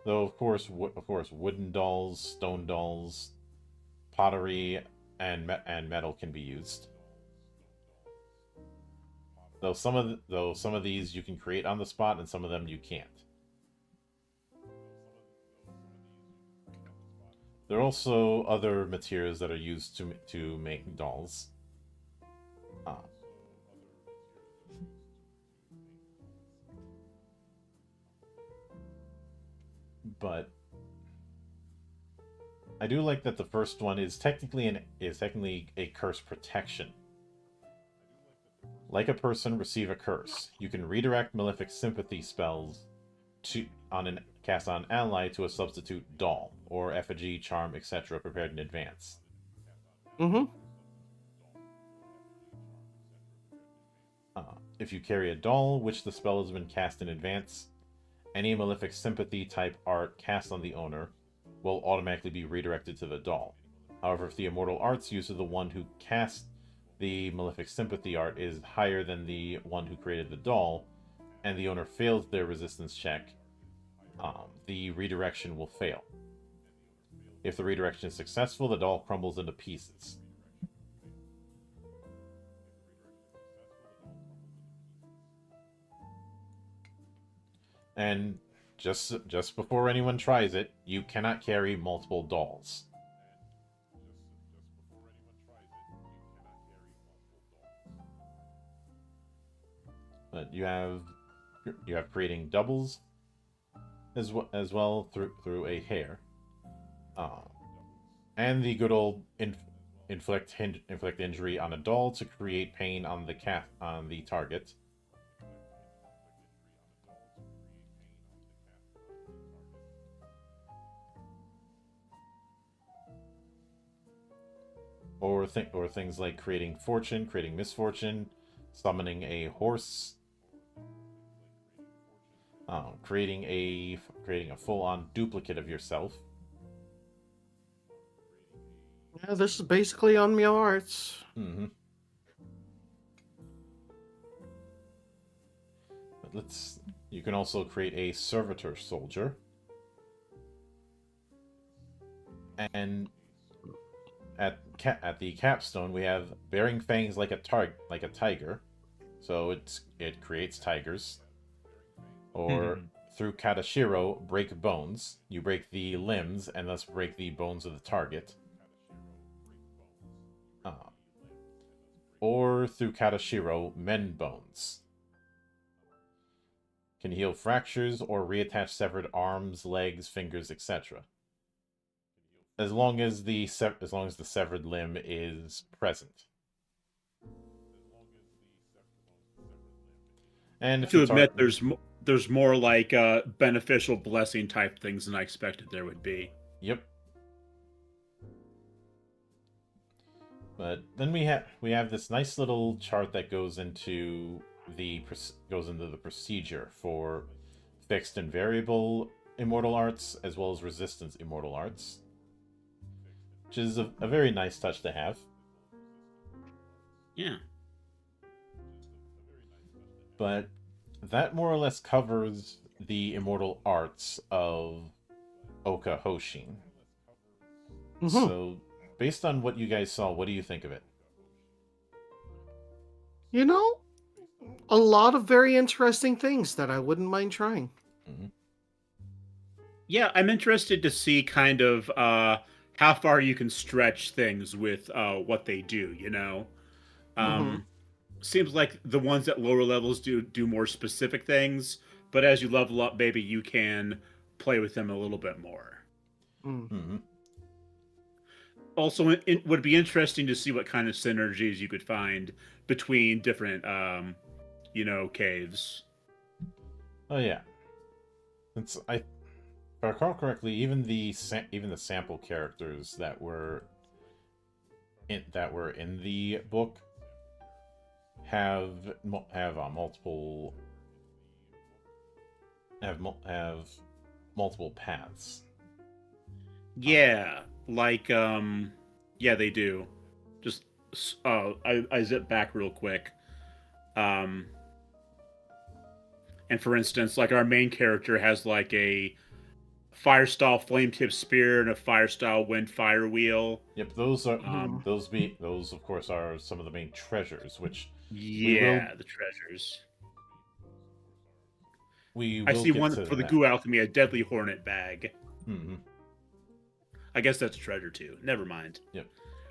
[SPEAKER 1] Though of course, wooden dolls, stone dolls, pottery, and metal can be used. Though some of these you can create on the spot, and some of them you can't. There are also other materials that are used to make dolls. But I do like that the first one is technically a curse protection. Like a person, receive a curse. You can redirect Malefic Sympathy spells cast on ally to a substitute doll or effigy, charm, etc. prepared in advance.
[SPEAKER 2] Mm-hmm.
[SPEAKER 1] If you carry a doll, which the spell has been cast in advance, any Malefic Sympathy type art cast on the owner will automatically be redirected to the doll. However, if the Immortal Arts user, the one who cast the Malefic Sympathy art, is higher than the one who created the doll, and the owner fails their resistance check, the redirection will fail. If the redirection is successful, the doll crumbles into pieces. And just before anyone tries it, you cannot carry multiple dolls. But you have creating doubles as well through a hair, and the good old inflict injury on a doll to create pain on the target. Or things like creating fortune, creating misfortune, summoning a horse, creating a full-on duplicate of yourself.
[SPEAKER 2] Yeah, this is basically on Unreal Arts.
[SPEAKER 1] Mm-hmm. But you can also create a servitor soldier, and at the capstone we have bearing fangs like a tiger, so it creates tigers. Or through Katashiro, break bones. You break the limbs and thus break the bones of the target. Or through Katashiro, mend bones. Can heal fractures or reattach severed arms, legs, fingers, etc. As long as the severed limb is present. And
[SPEAKER 3] to admit, there's more like beneficial blessing type things than I expected there would be.
[SPEAKER 1] Yep. But then we have this nice little chart that goes into the procedure for fixed and variable immortal arts, as well as resistance immortal arts, which is a very nice touch to have.
[SPEAKER 3] Yeah.
[SPEAKER 1] But that more or less covers the immortal arts of Ouka Houshin.
[SPEAKER 2] Mhm.
[SPEAKER 1] So, based on what you guys saw, what do you think of it?
[SPEAKER 2] You know, a lot of very interesting things that I wouldn't mind trying.
[SPEAKER 1] Mm-hmm.
[SPEAKER 3] Yeah, I'm interested to see kind of how far you can stretch things with what they do, you know?
[SPEAKER 2] Mm-hmm.
[SPEAKER 3] Seems like the ones at lower levels do more specific things, but as you level up, maybe you can play with them a little bit more.
[SPEAKER 2] Mm.
[SPEAKER 1] Mm-hmm.
[SPEAKER 3] Also, it would be interesting to see what kind of synergies you could find between different, caves.
[SPEAKER 1] Oh yeah, since if I recall correctly, even the sample characters that were in the book have multiple have multiple paths.
[SPEAKER 3] Yeah, like yeah, they do. Just I zip back real quick. Um, and for instance, like our main character has like a fire style flame tip spear and a fire style wind fire wheel.
[SPEAKER 1] Yep, those are
[SPEAKER 2] Mhm.
[SPEAKER 1] those of course are some of the main treasures, which we will
[SPEAKER 3] Yeah, the treasures.
[SPEAKER 1] we
[SPEAKER 3] I
[SPEAKER 1] will
[SPEAKER 3] see
[SPEAKER 1] get
[SPEAKER 3] one
[SPEAKER 1] to
[SPEAKER 3] for the
[SPEAKER 1] that.
[SPEAKER 3] goo alchemy, a deadly hornet bag.
[SPEAKER 1] Mm-hmm.
[SPEAKER 3] I guess that's a treasure too. Never mind.
[SPEAKER 1] Yep.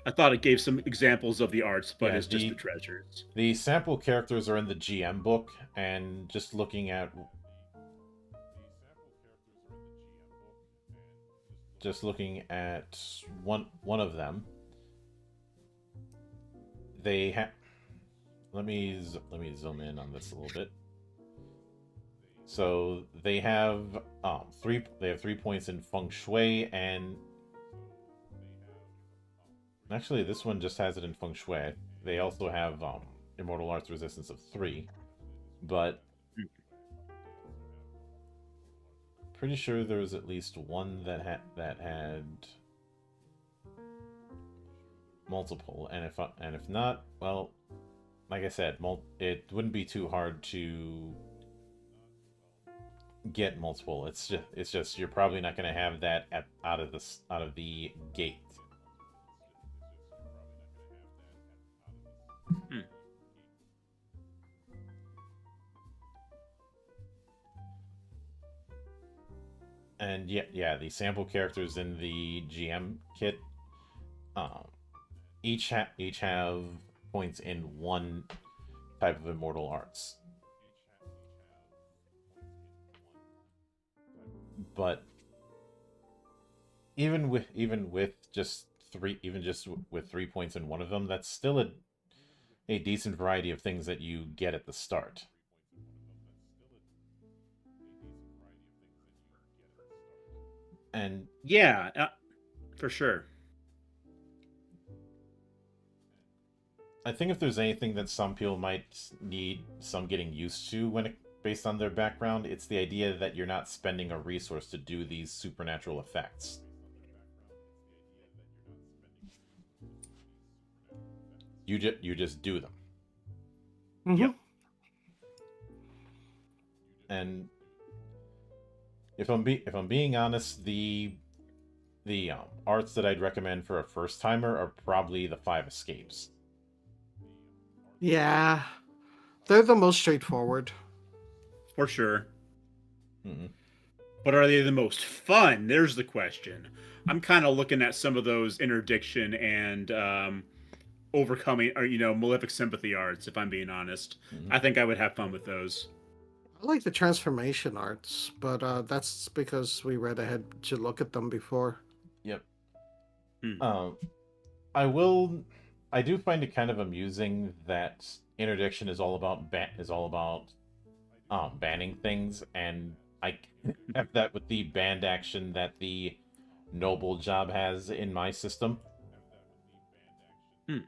[SPEAKER 3] I thought it gave some examples of the arts, but
[SPEAKER 1] Yeah,
[SPEAKER 3] it's just the treasures.
[SPEAKER 1] the sample characters are in the GM book, and just looking at one of them, they have. Let me zoom in on this a little bit. So they have 3 points in feng shui, and actually this one just has it in feng shui. They also have immortal arts resistance of 3, but pretty sure there was at least one that had multiple, and if not, well, like I said, it wouldn't be too hard to get multiple. It's just you're probably not going to have that out of the gate.
[SPEAKER 3] Hmm.
[SPEAKER 1] And yeah, the sample characters in the GM kit, um, each have points in one type of immortal arts. But even with just with 3 points in one of them, that's still a decent variety of things that you get at the start. And
[SPEAKER 3] Yeah, for sure.
[SPEAKER 1] I think if there's anything that some people might need some getting used to based on their background, it's the idea that you're not spending a resource to do these supernatural effects. You just do them.
[SPEAKER 2] Mhm.
[SPEAKER 3] Yep.
[SPEAKER 1] And if I'm being honest, the arts that I'd recommend for a first timer are probably the 5 escapes.
[SPEAKER 2] Yeah, they're the most straightforward.
[SPEAKER 3] For sure.
[SPEAKER 1] Mm-hmm.
[SPEAKER 3] But are they the most fun? There's the question. I'm kind of looking at some of those interdiction and overcoming, or malefic sympathy arts. If I'm being honest,
[SPEAKER 1] Mm-hmm.
[SPEAKER 3] I think I would have fun with those.
[SPEAKER 2] I like the transformation arts, but that's because we read ahead to look at them before.
[SPEAKER 1] Yep.
[SPEAKER 3] Hmm.
[SPEAKER 1] I do find it kind of amusing that interdiction is all about banning things, and I have that with the banned action that the noble job has in my system,
[SPEAKER 3] Hmm.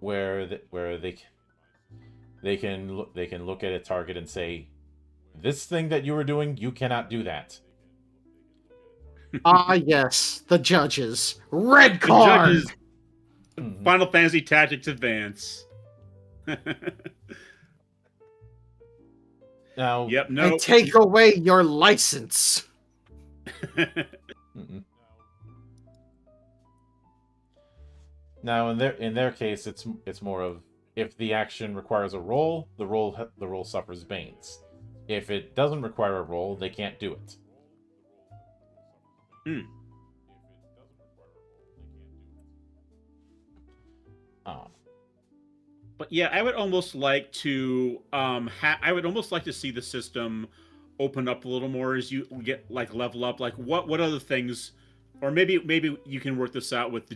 [SPEAKER 1] where they can look at a target and say, This thing that you were doing, you cannot do that.
[SPEAKER 2] Ah, yes, the judges. Red
[SPEAKER 3] The
[SPEAKER 2] card.
[SPEAKER 3] judges,
[SPEAKER 1] Mhm.
[SPEAKER 3] Final Fantasy Tactics Advance.
[SPEAKER 1] Now,
[SPEAKER 3] Yep,
[SPEAKER 2] I
[SPEAKER 3] no.
[SPEAKER 2] take away your license.
[SPEAKER 1] mm-mm. Now in their case, it's more of if the action requires a roll, the roll suffers banes. If it doesn't require a roll, they can't do it.
[SPEAKER 3] Hmm.
[SPEAKER 1] Oh.
[SPEAKER 3] But yeah, I would almost like to I would almost like to see the system open up a little more as you get like level up. Like what other things, or maybe you can work this out with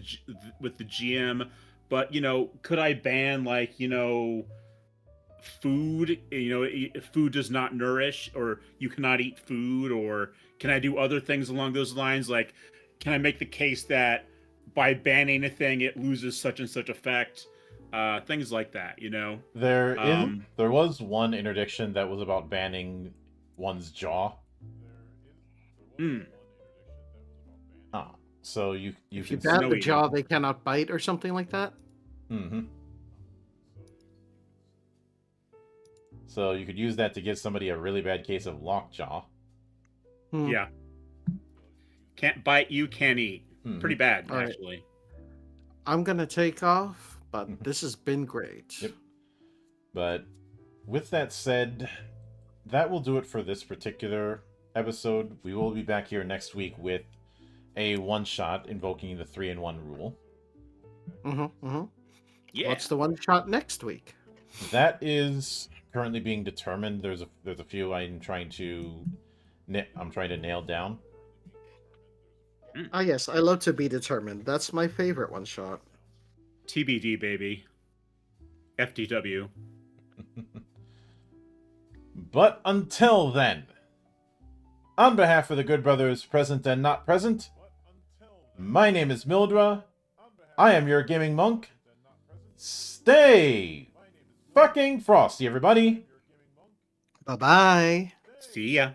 [SPEAKER 3] with the GM. But could I ban like food? Food does not nourish, or you cannot eat food, or can I do other things along those lines? Like, can I make the case that by banning a thing it loses such and such effect? Things like that,
[SPEAKER 1] There was one interdiction that was about banning one's jaw.
[SPEAKER 3] Mm,
[SPEAKER 1] Ah, so you
[SPEAKER 2] If you
[SPEAKER 1] can
[SPEAKER 2] ban
[SPEAKER 3] snow
[SPEAKER 2] the
[SPEAKER 3] eating.
[SPEAKER 2] jaw, they cannot bite or something like that.
[SPEAKER 1] Mm-hmm. So you could use that to give somebody a really bad case of lockjaw.
[SPEAKER 2] Hmm.
[SPEAKER 3] Yeah. Can't bite, you can't eat.
[SPEAKER 1] Mhm.
[SPEAKER 3] Pretty bad,
[SPEAKER 2] All right.
[SPEAKER 3] actually.
[SPEAKER 2] I'm gonna take off, but this has been great.
[SPEAKER 1] Yep. But with that said, that will do it for this particular episode. We will be back here next week with a one-shot invoking the 3-in-1 rule.
[SPEAKER 3] Yeah.
[SPEAKER 2] What's the one shot next week?
[SPEAKER 1] That is currently being determined. There's a few I'm trying to nail down.
[SPEAKER 2] Ah, yes, I love to be determined. That's my favorite one shot.
[SPEAKER 3] TBD, baby. FTW.
[SPEAKER 1] But until then, on behalf of the good brothers present and not present, my name is Mildra. I am your gaming monk. Stay fucking frosty, everybody.
[SPEAKER 2] Bye bye.
[SPEAKER 3] See ya.